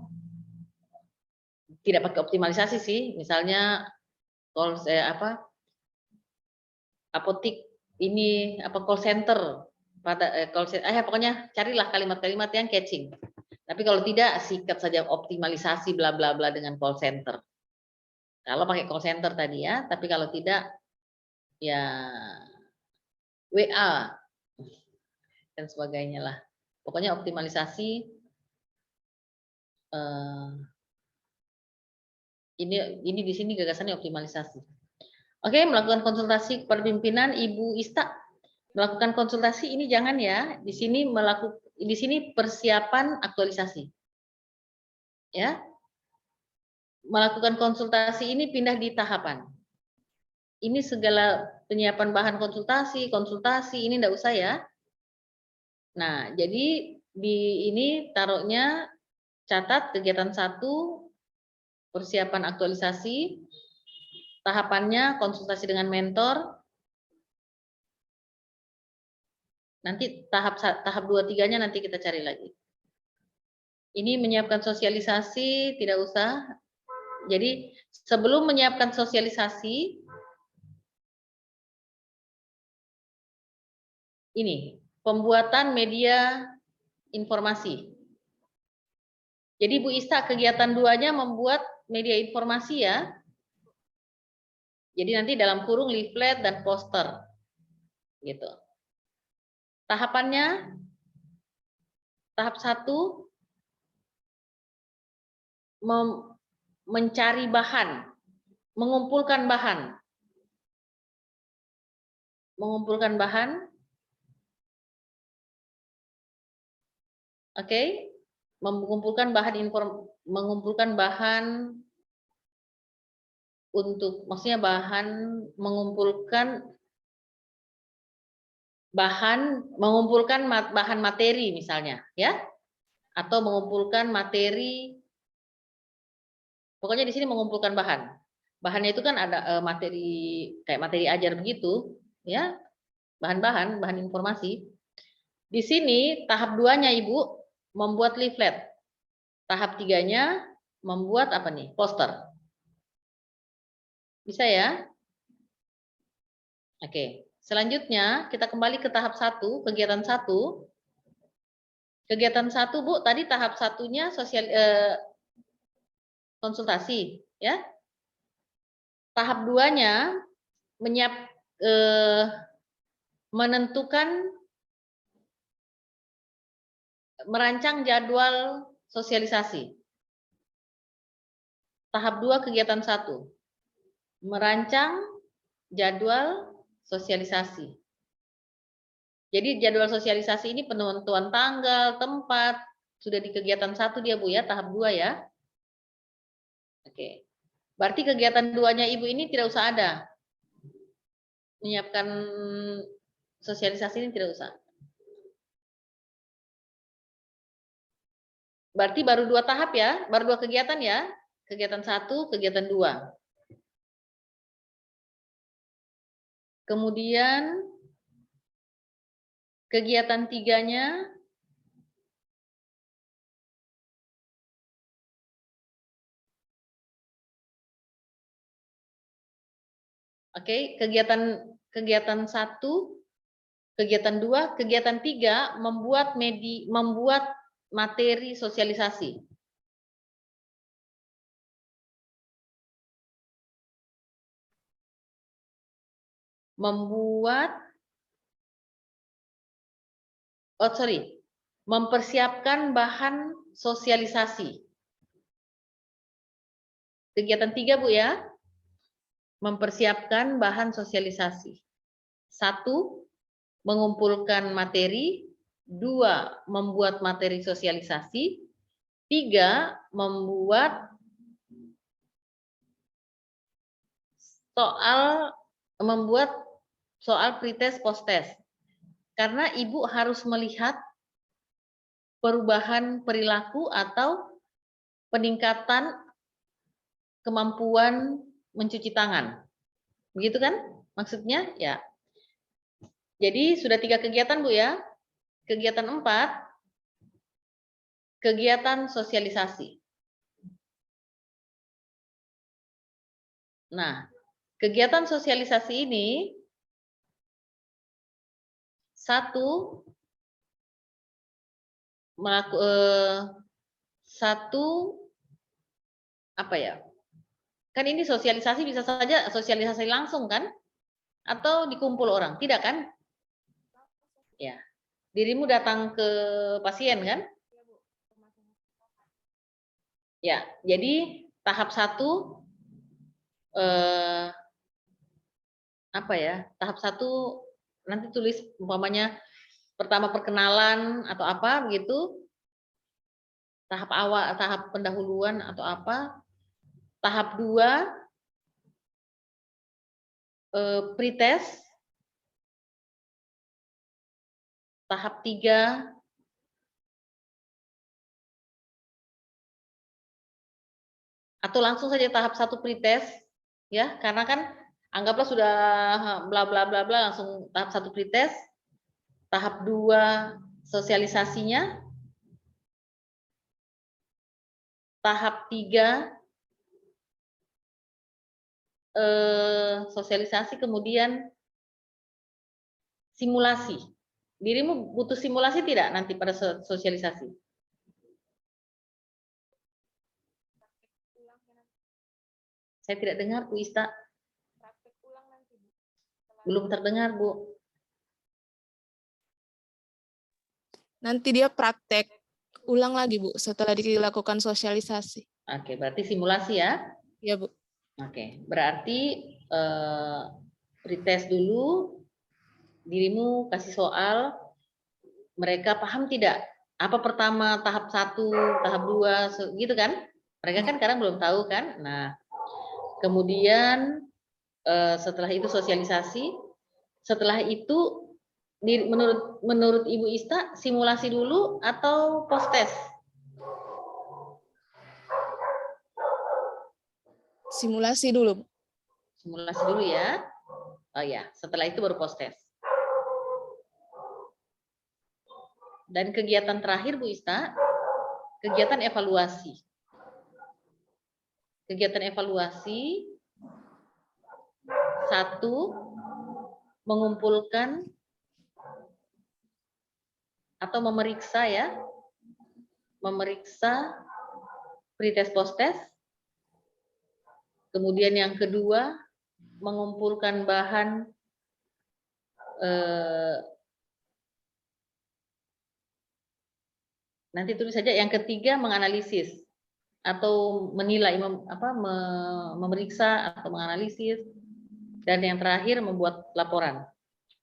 Tidak pakai optimalisasi sih, misalnya call apotik ini call center pada call center, pokoknya carilah kalimat-kalimat yang catching. Tapi kalau tidak sikat saja optimalisasi bla bla bla dengan call center. Kalau pakai call center tadi ya, tapi kalau tidak ya WA dan sebagainya lah. Pokoknya optimalisasi ini di sini gagasannya optimalisasi. Oke, melakukan konsultasi kepada pimpinan Ibu Ista. Melakukan konsultasi ini jangan ya, di sini persiapan aktualisasi. Ya. Melakukan konsultasi ini pindah di tahapan. Ini segala penyiapan bahan konsultasi ini enggak usah ya. Nah, jadi di ini taruhnya catat kegiatan 1 persiapan aktualisasi, tahapannya konsultasi dengan mentor. Nanti tahap 2-3-nya nanti kita cari lagi. Ini menyiapkan sosialisasi tidak usah. Jadi sebelum menyiapkan sosialisasi ini pembuatan media informasi. Jadi Bu Ista kegiatan 2-nya membuat media informasi ya. Jadi nanti dalam kurung leaflet dan poster. Gitu. Tahapannya, tahap 1, mencari bahan, mengumpulkan bahan. Mengumpulkan bahan. Oke. Mengumpulkan bahan untuk, maksudnya mengumpulkan bahan materi misalnya, ya, atau mengumpulkan materi, pokoknya di sini mengumpulkan bahan. Bahannya itu kan ada materi kayak materi ajar begitu, ya, bahan informasi. Di sini tahap 2-nya Ibu membuat leaflet, tahap 3-nya membuat apa nih, poster. Bisa ya? Oke. Selanjutnya kita kembali ke tahap 1, kegiatan 1. Kegiatan 1 Bu, tadi tahap 1-nya konsultasi, ya. Tahap 2-nya menentukan, merancang jadwal sosialisasi. Tahap 2 kegiatan 1, merancang jadwal sosialisasi. Jadi jadwal sosialisasi ini penentuan tanggal, tempat, sudah di kegiatan 1 dia Bu ya, tahap 2 ya. Oke. Berarti kegiatan 2-nya Ibu ini tidak usah ada. Menyiapkan sosialisasi ini tidak usah. Berarti baru 2 tahap ya, baru 2 kegiatan ya. Kegiatan 1, kegiatan 2. Kemudian kegiatan 3-nya oke, kegiatan 1, kegiatan 2, kegiatan 3 membuat materi sosialisasi. Mempersiapkan bahan sosialisasi. Kegiatan 3 Bu ya. Mempersiapkan bahan sosialisasi. 1, mengumpulkan materi. 2, membuat materi sosialisasi. 3, membuat soal pretest post-test. Karena Ibu harus melihat perubahan perilaku atau peningkatan kemampuan mencuci tangan. Begitu kan maksudnya? Ya. Jadi sudah 3 kegiatan Bu ya. Kegiatan 4, kegiatan sosialisasi. Nah, kegiatan sosialisasi ini 1, apa ya? Kan ini sosialisasi bisa saja sosialisasi langsung kan? Atau dikumpul orang, tidak kan? Ya. Dirimu datang ke pasien kan? Ya, jadi tahap 1 apa ya? Tahap 1 nanti tulis umpamanya pertama perkenalan atau apa begitu. Tahap awal, tahap pendahuluan atau apa. Tahap 2 pretest. Tahap 3 atau langsung saja tahap 1 pretest ya, karena kan anggaplah sudah bla bla bla bla langsung tahap 1 pretest. Tahap 2 sosialisasinya. Tahap 3 sosialisasi, kemudian simulasi. Dirimu butuh simulasi tidak nanti pada sosialisasi? Saya tidak dengar, Bu Ista. Belum terdengar, Bu. Nanti dia praktek ulang lagi, Bu, setelah dilakukan sosialisasi. Oke, berarti simulasi ya. Iya, Bu. Oke, berarti pretest dulu, dirimu kasih soal, mereka paham tidak? Apa pertama tahap 1, tahap 2, gitu kan? Mereka kan sekarang belum tahu kan? Nah, kemudian setelah itu sosialisasi, setelah itu menurut Ibu Ista simulasi dulu atau post test? Simulasi dulu, Bu. Simulasi dulu ya. Oh ya, setelah itu baru post test. Dan kegiatan terakhir Bu Ista, kegiatan evaluasi. Kegiatan evaluasi 1, mengumpulkan atau memeriksa ya, memeriksa pretest post test. Kemudian yang kedua, mengumpulkan bahan nanti tulis saja. Yang ketiga, menganalisis atau menilai, memeriksa atau menganalisis. Dan yang terakhir, membuat laporan.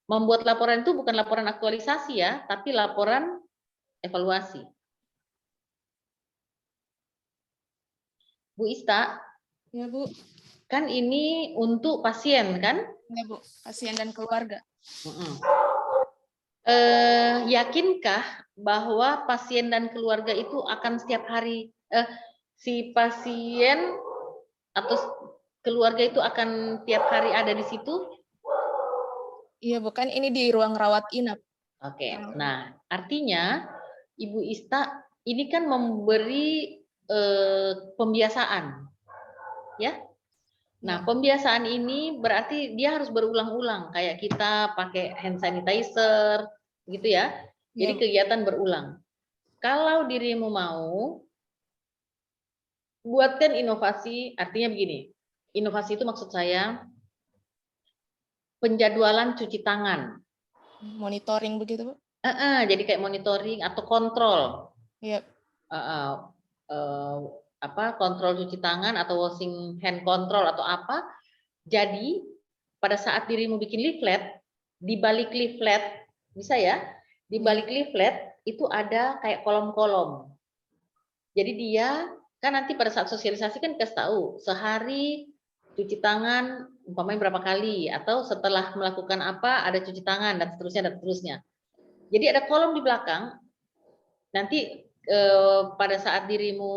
Membuat laporan itu bukan laporan aktualisasi ya, tapi laporan evaluasi. Bu Ista, Ya, Bu. kan ini untuk pasien kan? Ya, Bu. Pasien dan keluarga. Yakinkah bahwa pasien dan keluarga itu akan setiap hari, si pasien atau keluarga itu akan tiap hari ada di situ? Iya, Bu, kan ini di ruang rawat inap. Oke, nah artinya Ibu Ista ini kan memberi pembiasaan, ya. Nah, pembiasaan ini berarti dia harus berulang-ulang, kayak kita pakai hand sanitizer, gitu ya. Jadi kegiatan berulang. Kalau dirimu mau, buatkan inovasi, artinya begini. Inovasi itu maksud saya penjadwalan cuci tangan. Monitoring begitu, Bu? Jadi kayak monitoring atau kontrol. Iya. Kontrol cuci tangan atau washing hand control atau apa. Jadi pada saat dirimu bikin leaflet, di balik leaflet bisa ya, di balik leaflet itu ada kayak kolom-kolom. Jadi dia kan nanti pada saat sosialisasi kan kasih tahu sehari cuci tangan umpamanya berapa kali, atau setelah melakukan apa ada cuci tangan dan seterusnya. Jadi ada kolom di belakang. Nanti pada saat dirimu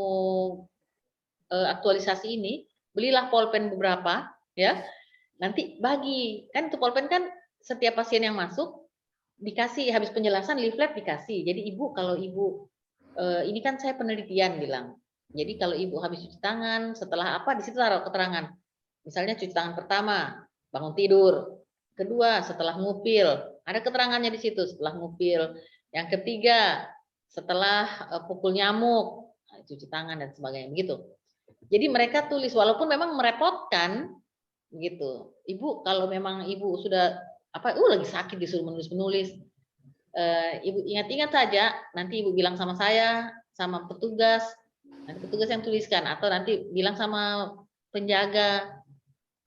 aktualisasi ini, belilah pulpen beberapa ya. Nanti bagi, kan itu pulpen kan setiap pasien yang masuk dikasih habis penjelasan leaflet dikasih. Jadi Ibu kalau Ibu ini kan saya penelitian bilang. Jadi kalau Ibu habis cuci tangan setelah apa di situ taruh keterangan. Misalnya cuci tangan pertama bangun tidur, kedua setelah ngupil, ada keterangannya di situ setelah ngupil. Yang ketiga setelah pukul nyamuk, cuci tangan dan sebagainya begitu. Jadi mereka tulis walaupun memang merepotkan gitu. Ibu kalau memang Ibu sudah lagi sakit disuruh menulis, Ibu ingat-ingat saja, nanti Ibu bilang sama saya, sama petugas, nanti petugas yang tuliskan, atau nanti bilang sama penjaga,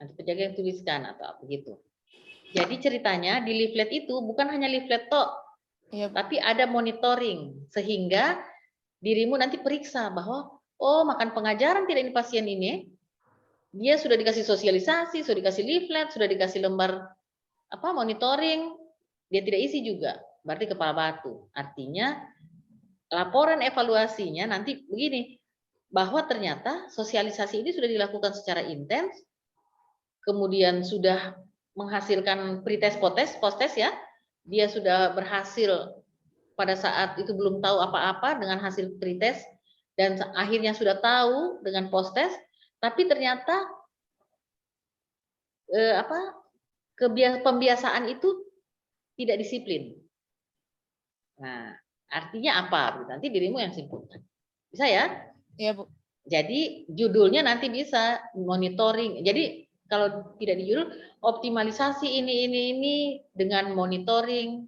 nanti penjaga yang tuliskan atau apa gitu. Jadi ceritanya di leaflet itu bukan hanya leaflet tok, tapi ada monitoring sehingga dirimu nanti periksa bahwa oh makan pengajaran tidak ini pasien ini, dia sudah dikasih sosialisasi, sudah dikasih leaflet, sudah dikasih lembar monitoring, dia tidak isi juga, berarti kepala batu. Artinya laporan evaluasinya nanti begini, bahwa ternyata sosialisasi ini sudah dilakukan secara intens, kemudian sudah menghasilkan pretest post test ya, dia sudah berhasil pada saat itu belum tahu apa-apa dengan hasil pretest, dan akhirnya sudah tahu dengan post test, tapi ternyata pembiasaan itu tidak disiplin. Nah, artinya apa? Nanti dirimu yang simpulkan. Bisa ya? Iya, Bu. Jadi judulnya nanti bisa monitoring. Jadi kalau tidak di judul, optimalisasi ini dengan monitoring,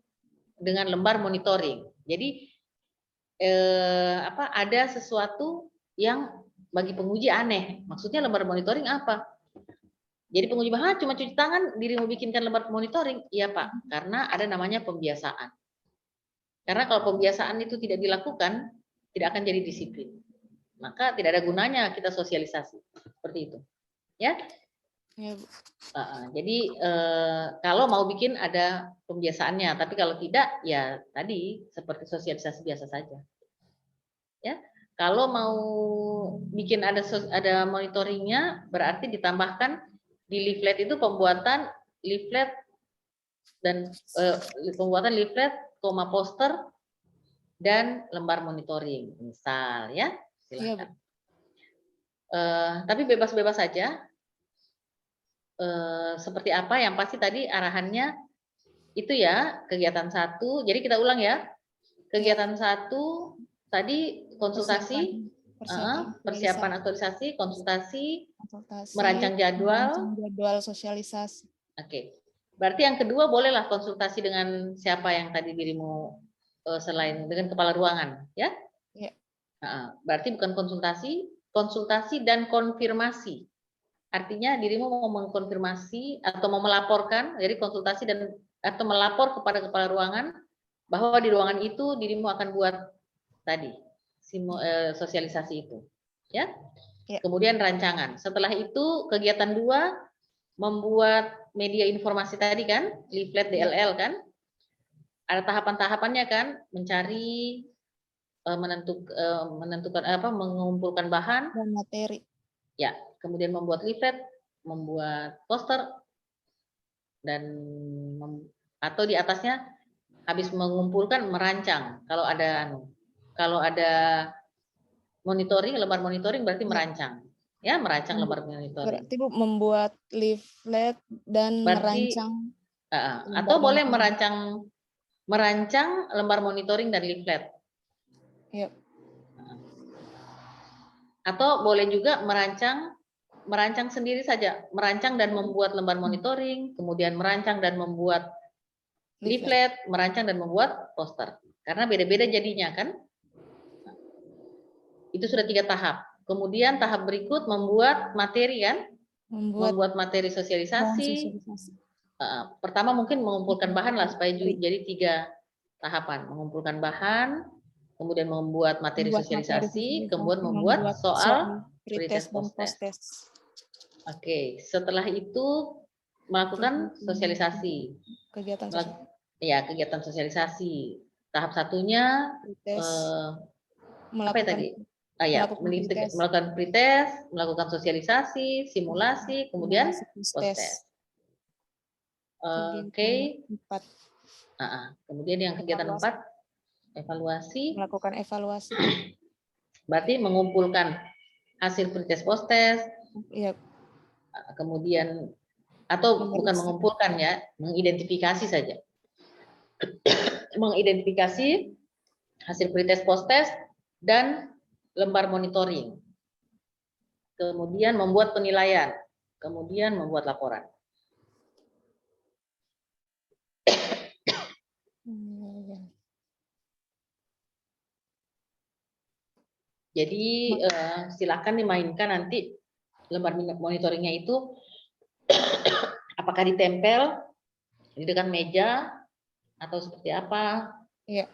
dengan lembar monitoring. Jadi ada sesuatu yang bagi penguji aneh. Maksudnya lembar monitoring apa? Jadi penguji bahan cuma cuci tangan, dirimu bikinkan lembar monitoring? Iya Pak, karena ada namanya pembiasaan. Karena kalau pembiasaan itu tidak dilakukan, tidak akan jadi disiplin. Maka tidak ada gunanya kita sosialisasi seperti itu, ya. Ya, Bu. Jadi kalau mau bikin ada pembiasaannya, tapi kalau tidak, ya tadi seperti sosialisasi biasa saja, ya. Kalau mau bikin ada monitoringnya, berarti ditambahkan di leaflet itu pembuatan leaflet dan poster dan lembar monitoring, misal, ya. Silakan. Tapi bebas-bebas saja. Seperti apa yang pasti tadi arahannya itu ya, kegiatan 1. Jadi kita ulang ya. Kegiatan 1 tadi konsultasi, persiapan aktualisasi, konsultasi, merancang jadwal sosialisasi. Oke. Berarti yang kedua bolehlah konsultasi dengan siapa yang tadi dirimu selain dengan kepala ruangan, ya? Ya. Berarti bukan konsultasi dan konfirmasi. Artinya dirimu mau mengkonfirmasi atau mau melaporkan, jadi konsultasi atau melapor kepada kepala ruangan bahwa di ruangan itu dirimu akan buat tadi sosialisasi itu, ya. Kemudian rancangan. Setelah itu kegiatan 2 membuat media informasi tadi kan, leaflet DLL kan. Ada tahapan-tahapannya kan, mencari, menentukan mengumpulkan bahan dan materi. Ya, kemudian membuat leaflet, membuat poster, dan atau di atasnya habis mengumpulkan merancang. Kalau ada monitoring, lembar monitoring berarti merancang. Ya, merancang lembar monitoring. Berarti Bu membuat leaflet dan merancang. Atau boleh merancang lembar monitoring dan leaflet. Ya. Atau boleh juga merancang sendiri saja, merancang dan membuat lembar monitoring, kemudian merancang dan membuat leaflet, merancang dan membuat poster. Karena beda-beda jadinya kan. Itu sudah 3 tahap. Kemudian tahap berikut membuat materi kan, membuat materi sosialisasi. Pertama mungkin mengumpulkan bahan lah supaya jadi 3 tahapan, mengumpulkan bahan, kemudian membuat materi sosialisasi, kemudian membuat soal pretest post-test. Oke, setelah itu melakukan sosialisasi. Kegiatan sosialisasi. Tahap 1-nya apa ya tadi? Melakukan pretest, melakukan sosialisasi, simulasi, kemudian post-test. Oke. Kemudian yang kegiatan 4 evaluasi. Melakukan evaluasi. Berarti mengumpulkan hasil pretest post-test. Iya. Kemudian atau bukan mengumpulkan ya, mengidentifikasi saja. Mengidentifikasi hasil pretest post-test dan lembar monitoring. Kemudian membuat penilaian, kemudian membuat laporan. Jadi silakan dimainkan nanti lembar monitoringnya itu apakah ditempel di dekat meja atau seperti apa? Iya.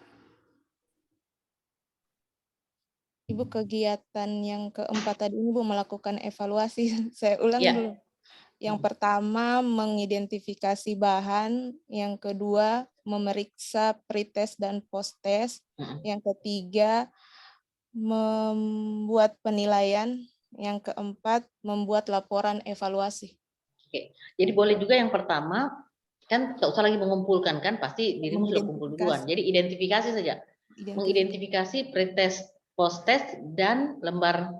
Ibu, kegiatan yang keempat tadi ini Bu melakukan evaluasi. Saya ulang dulu. Yang pertama mengidentifikasi bahan, yang kedua memeriksa pretest dan post-test, yang ketiga membuat penilaian, yang keempat membuat laporan evaluasi. Oke. Jadi boleh juga yang pertama kan tak usah lagi mengumpulkan kan, pasti dirimu sudah kumpul duluan. Jadi identifikasi saja. Mengidentifikasi pretest, post-test dan lembar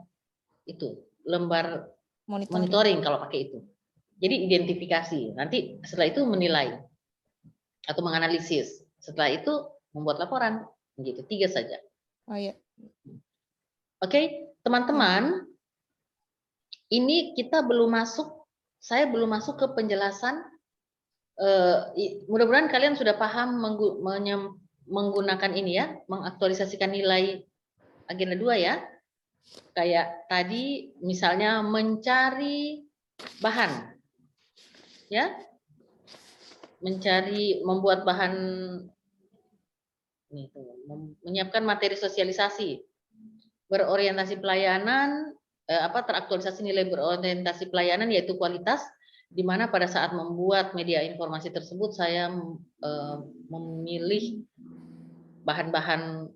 monitoring kalau pakai itu. Jadi identifikasi. Nanti setelah itu menilai atau menganalisis. Setelah itu membuat laporan. Begitu, 3 saja. Oh iya. Oke, teman-teman, ini kita belum masuk, saya belum masuk ke penjelasan. Mudah-mudahan kalian sudah paham menggunakan ini ya, mengaktualisasikan nilai agenda 2 ya. Kayak tadi misalnya mencari bahan, ya, membuat bahan, menyiapkan materi sosialisasi, berorientasi pelayanan, teraktualisasi nilai berorientasi pelayanan yaitu kualitas, di mana pada saat membuat media informasi tersebut saya memilih bahan-bahan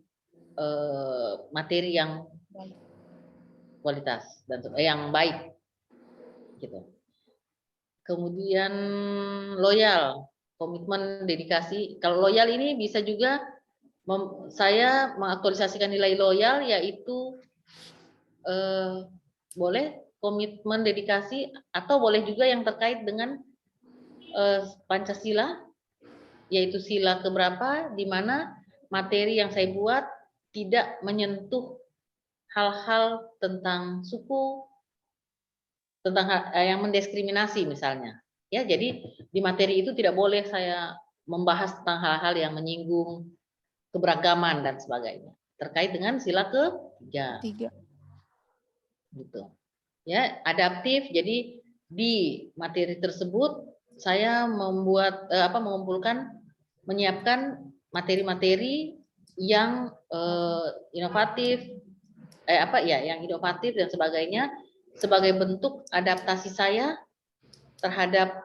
materi yang kualitas dan yang baik gitu. Kemudian loyal, komitmen, dedikasi. Kalau loyal ini bisa juga saya mengaktualisasikan nilai loyal, yaitu boleh komitmen, dedikasi, atau boleh juga yang terkait dengan Pancasila, yaitu sila keberapa, di mana materi yang saya buat tidak menyentuh hal-hal tentang suku, tentang yang mendiskriminasi misalnya. Ya, jadi di materi itu tidak boleh saya membahas tentang hal-hal yang menyinggung keberagaman dan sebagainya. Terkait dengan sila ke-3. Gitu. Ya, adaptif. Jadi di materi tersebut saya menyiapkan materi-materi yang inovatif, yang inovatif dan sebagainya, sebagai bentuk adaptasi saya terhadap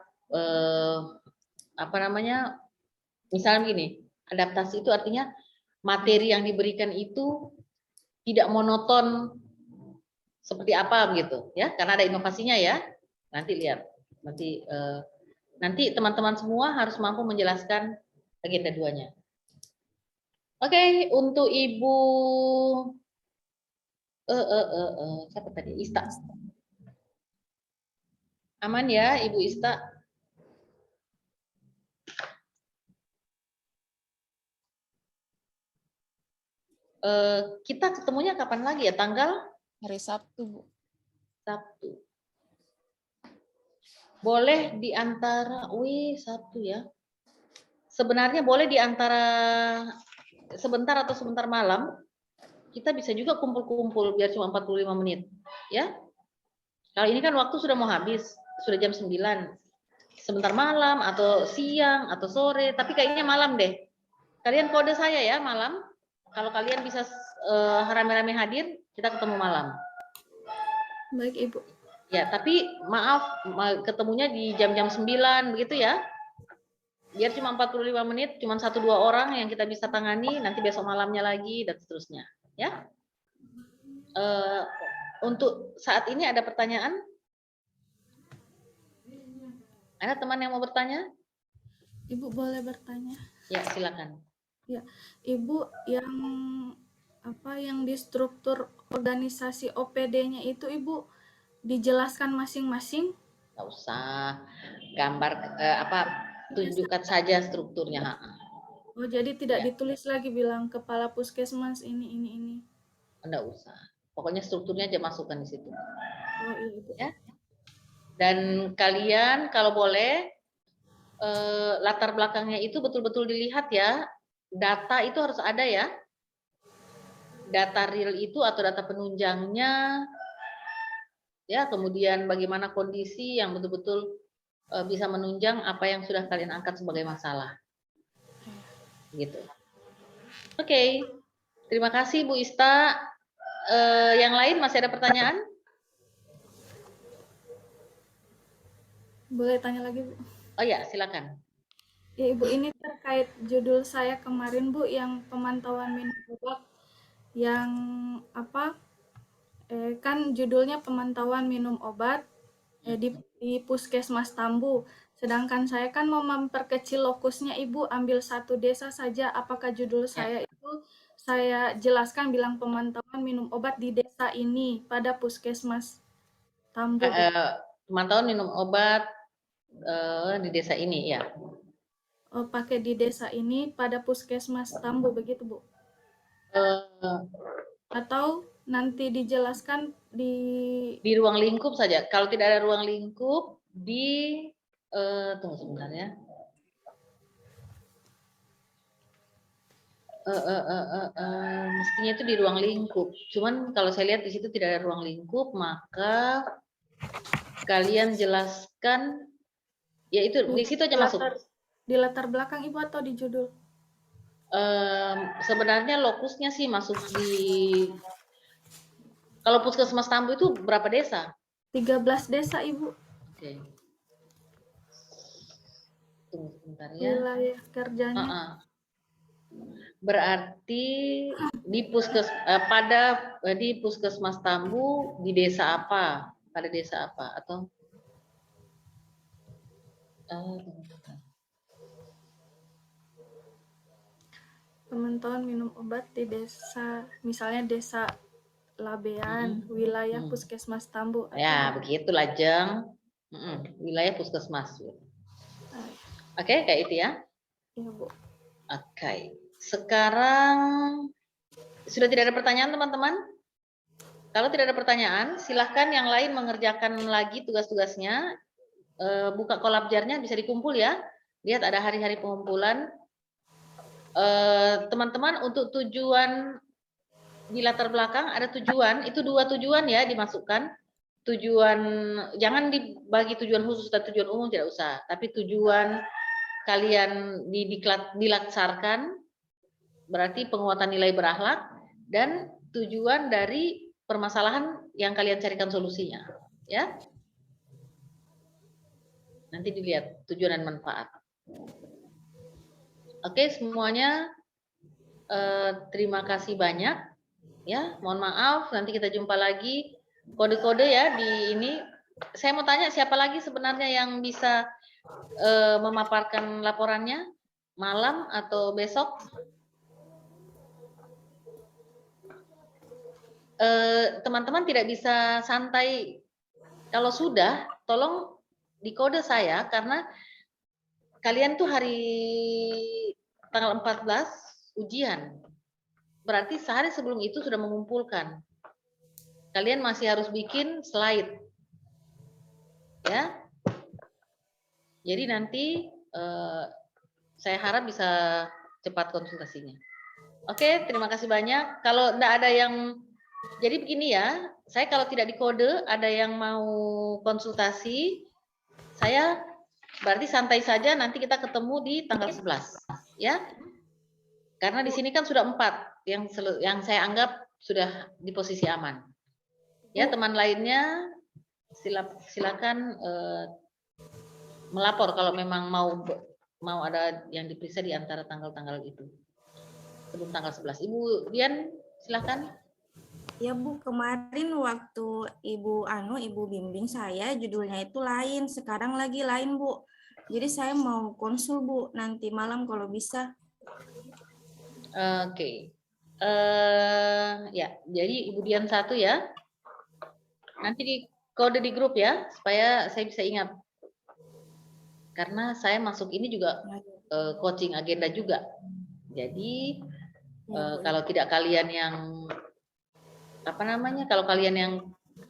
misalnya begini, adaptasi itu artinya materi yang diberikan itu tidak monoton seperti apa begitu ya, karena ada inovasinya ya. Nanti lihat, nanti teman-teman semua harus mampu menjelaskan agenda 2-nya. Oke, untuk Ibu siapa tadi? Ista. Aman ya, Ibu Ista? Kita ketemunya kapan lagi ya? Tanggal? Hari Sabtu, Bu. Sabtu. Boleh di antara, Sabtu ya. Sebenarnya boleh di antara sebentar atau sebentar malam. Kita bisa juga kumpul-kumpul biar cuma 45 menit, ya. Kalau ini kan waktu sudah mau habis, sudah jam 9. Sebentar malam atau siang atau sore, tapi kayaknya malam deh. Kalian kode saya ya malam. Kalau kalian bisa rame-rame hadir, kita ketemu malam. Baik, Ibu. Ya, tapi maaf ketemunya di jam-jam 9 begitu ya. Biar cuma 45 menit, cuma 1-2 orang yang kita bisa tangani, nanti besok malamnya lagi dan seterusnya, ya. Untuk saat ini ada pertanyaan? Ada teman yang mau bertanya? Ibu boleh bertanya? Ya, silakan. Ya, Ibu, yang di struktur organisasi OPD-nya itu Ibu dijelaskan masing-masing? Nggak usah, gambar tunjukkan saja strukturnya. Oh, jadi tidak ditulis lagi bilang kepala puskesmas ini. Nggak usah. Pokoknya strukturnya aja masukkan di situ. Oh iya, Ibu. Ya. Dan kalian kalau boleh latar belakangnya itu betul-betul dilihat ya. Data itu harus ada ya. Data real itu atau data penunjangnya, ya, kemudian bagaimana kondisi yang betul-betul bisa menunjang apa yang sudah kalian angkat sebagai masalah. Gitu. Oke. Terima kasih Bu Ista. Yang lain masih ada pertanyaan? Boleh tanya lagi, Bu? Oh ya, silakan. Ya, Ibu, ini terkait judul saya kemarin, Bu, yang pemantauan minum obat, yang kan judulnya pemantauan minum obat di Puskesmas Tambu. Sedangkan saya kan mau memperkecil lokusnya, Ibu, ambil satu desa saja. Apakah judul saya itu saya jelaskan bilang pemantauan minum obat di desa ini pada Puskesmas Tambu? Pemantauan minum obat di desa ini ya. Pakai di desa ini pada Puskesmas Tambu begitu, Bu? Atau nanti dijelaskan di ruang lingkup saja. Kalau tidak ada ruang lingkup tunggu sebentar ya. Mestinya itu di ruang lingkup. Cuman kalau saya lihat di situ tidak ada ruang lingkup, maka kalian jelaskan, ya itu di situ aja masuk. Di latar belakang Ibu atau di judul? Sebenarnya lokusnya sih masuk di, kalau Puskesmas Tambu itu berapa desa? 13 desa Ibu. Oke. Tunggu sebentar ya. Wilayah kerjanya. Berarti di di Puskesmas Tambu di desa apa? Pada desa apa? Atau Pemantauan minum obat di desa, misalnya desa Labean, wilayah Puskesmas Tambu. Ya, begitulah Jeng. Wilayah Puskesmas. Oke, kayak itu ya. Iya, Bu. Oke. Sekarang sudah tidak ada pertanyaan, teman-teman? Kalau tidak ada pertanyaan, silahkan yang lain mengerjakan lagi tugas-tugasnya. Buka kolabjarnya, bisa dikumpul ya. Lihat ada hari-hari pengumpulan. Teman-teman, untuk tujuan di latar belakang ada tujuan, itu 2 tujuan ya dimasukkan. Tujuan, jangan dibagi tujuan khusus dan tujuan umum, tidak usah. Tapi tujuan kalian dilaksanakan, berarti penguatan nilai berakhlak, dan tujuan dari permasalahan yang kalian carikan solusinya. Ya. Nanti dilihat tujuan dan manfaat. Oke, semuanya terima kasih banyak. Ya, mohon maaf, nanti kita jumpa lagi. Kode-kode ya di ini. Saya mau tanya siapa lagi sebenarnya yang bisa memaparkan laporannya malam atau besok? Teman-teman tidak bisa santai. Kalau sudah, tolong dikode saya karena kalian tuh hari tanggal 14 ujian. Berarti sehari sebelum itu sudah mengumpulkan. Kalian masih harus bikin slide. Ya. Jadi nanti saya harap bisa cepat konsultasinya. Oke, terima kasih banyak. Kalau tidak ada yang, jadi begini ya, saya kalau tidak dikode, ada yang mau konsultasi, saya berarti santai saja, nanti kita ketemu di tanggal 11. Ya. Karena di sini kan sudah 4 yang saya anggap sudah di posisi aman. Ya, teman lainnya silakan melapor kalau memang mau ada yang diperiksa di antara tanggal-tanggal itu. Sebelum tanggal 11. Ibu Dian, silakan. Ya Bu, kemarin waktu Ibu bimbing saya judulnya itu lain, sekarang lagi lain Bu. Jadi saya mau konsul Bu nanti malam kalau bisa. Oke. Ya, jadi Ibu Dian 1 ya. Nanti di kode di grup ya, supaya saya bisa ingat. Karena saya masuk ini juga coaching agenda juga. Jadi kalau tidak kalian yang kalau kalian yang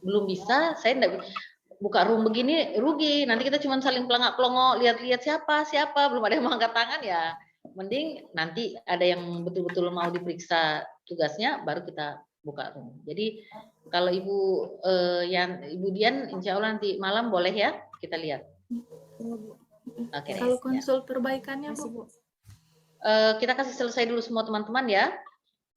belum bisa, saya enggak buka room begini rugi. Nanti kita cuma saling pelangak-pelongo, lihat-lihat siapa, belum ada yang mau angkat tangan ya. Mending nanti ada yang betul-betul mau diperiksa tugasnya, baru kita buka room. Jadi kalau Ibu Dian, insya Allah nanti malam boleh ya kita lihat. Oke. Kalau konsul perbaikannya Bu? Kita kasih selesai dulu semua teman-teman ya.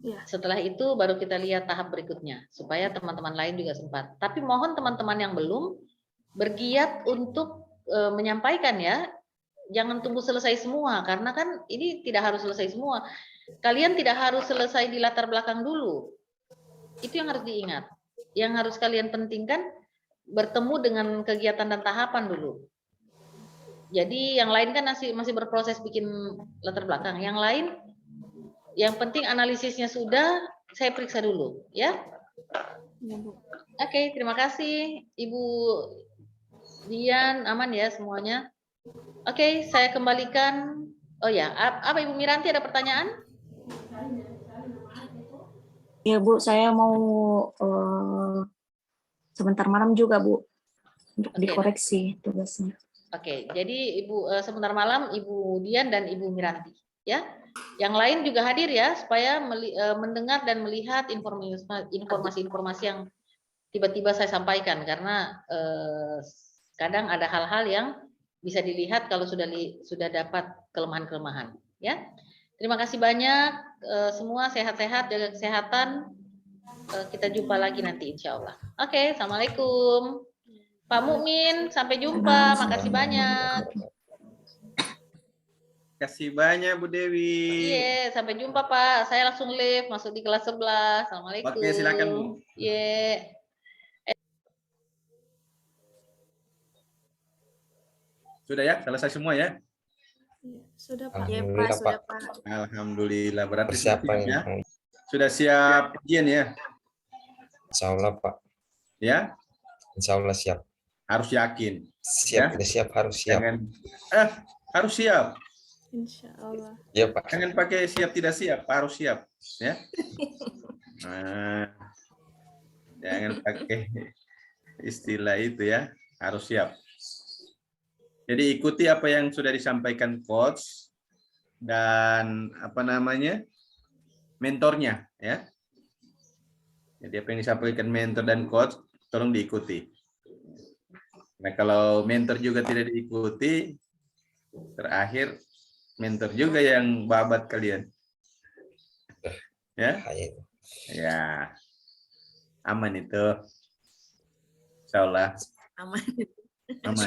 Ya. Setelah itu baru kita lihat tahap berikutnya supaya teman-teman lain juga sempat. Tapi mohon teman-teman yang belum bergiat untuk menyampaikan ya. Jangan tunggu selesai semua karena kan ini tidak harus selesai semua. Kalian tidak harus selesai di latar belakang dulu. Itu yang harus diingat. Yang harus kalian pentingkan bertemu dengan kegiatan dan tahapan dulu. Jadi yang lain kan masih berproses bikin latar belakang. Yang lain, yang penting analisisnya sudah, saya periksa dulu, ya. Oke, terima kasih Ibu Dian, aman ya semuanya. Oke, saya kembalikan. Oh ya, apa Ibu Miranti ada pertanyaan? Ya Bu, saya mau sebentar malam juga Bu untuk Oke, dikoreksi tugasnya. Oke, jadi Ibu sebentar malam Ibu Dian dan Ibu Miranti, ya. Yang lain juga hadir ya, supaya mendengar dan melihat informasi-informasi yang tiba-tiba saya sampaikan, karena kadang ada hal-hal yang bisa dilihat kalau sudah dapat kelemahan-kelemahan, ya. Terima kasih banyak semua, sehat-sehat, jaga kesehatan. Kita jumpa lagi nanti insya Allah. Oke, Assalamualaikum. Pak Mukmin, sampai jumpa. Makasih banyak. Kasih banyak Bu Dewi. Iya, sampai jumpa Pak. Saya langsung live masuk di kelas 11. Assalamualaikum. Oke, silakan Bu. Iya. Sudah ya, selesai semua ya? Iya, sudah Pak. Ya Pak, Alhamdulillah, sudah Pak. Pak. Alhamdulillah, berarti Persiapan sudah siap ya. Sudah siap ujian ya? Insya Allah, Pak. Ya, Insya Allah siap. harus yakin. Siap, Ya. udah siap, harus siap. Jangan harus siap. Insya Allah. Ya, Pak. Jangan pakai siap tidak siap, harus siap, ya. Nah, jangan pakai istilah itu ya, harus siap. Jadi ikuti apa yang sudah disampaikan coach dan mentornya, ya. Jadi apa yang disampaikan mentor dan coach tolong diikuti. Nah, kalau mentor juga tidak diikuti, terakhir mentor juga yang babat kalian. Ya? Ya. Aman itu. Insyaallah. Aman. Aman.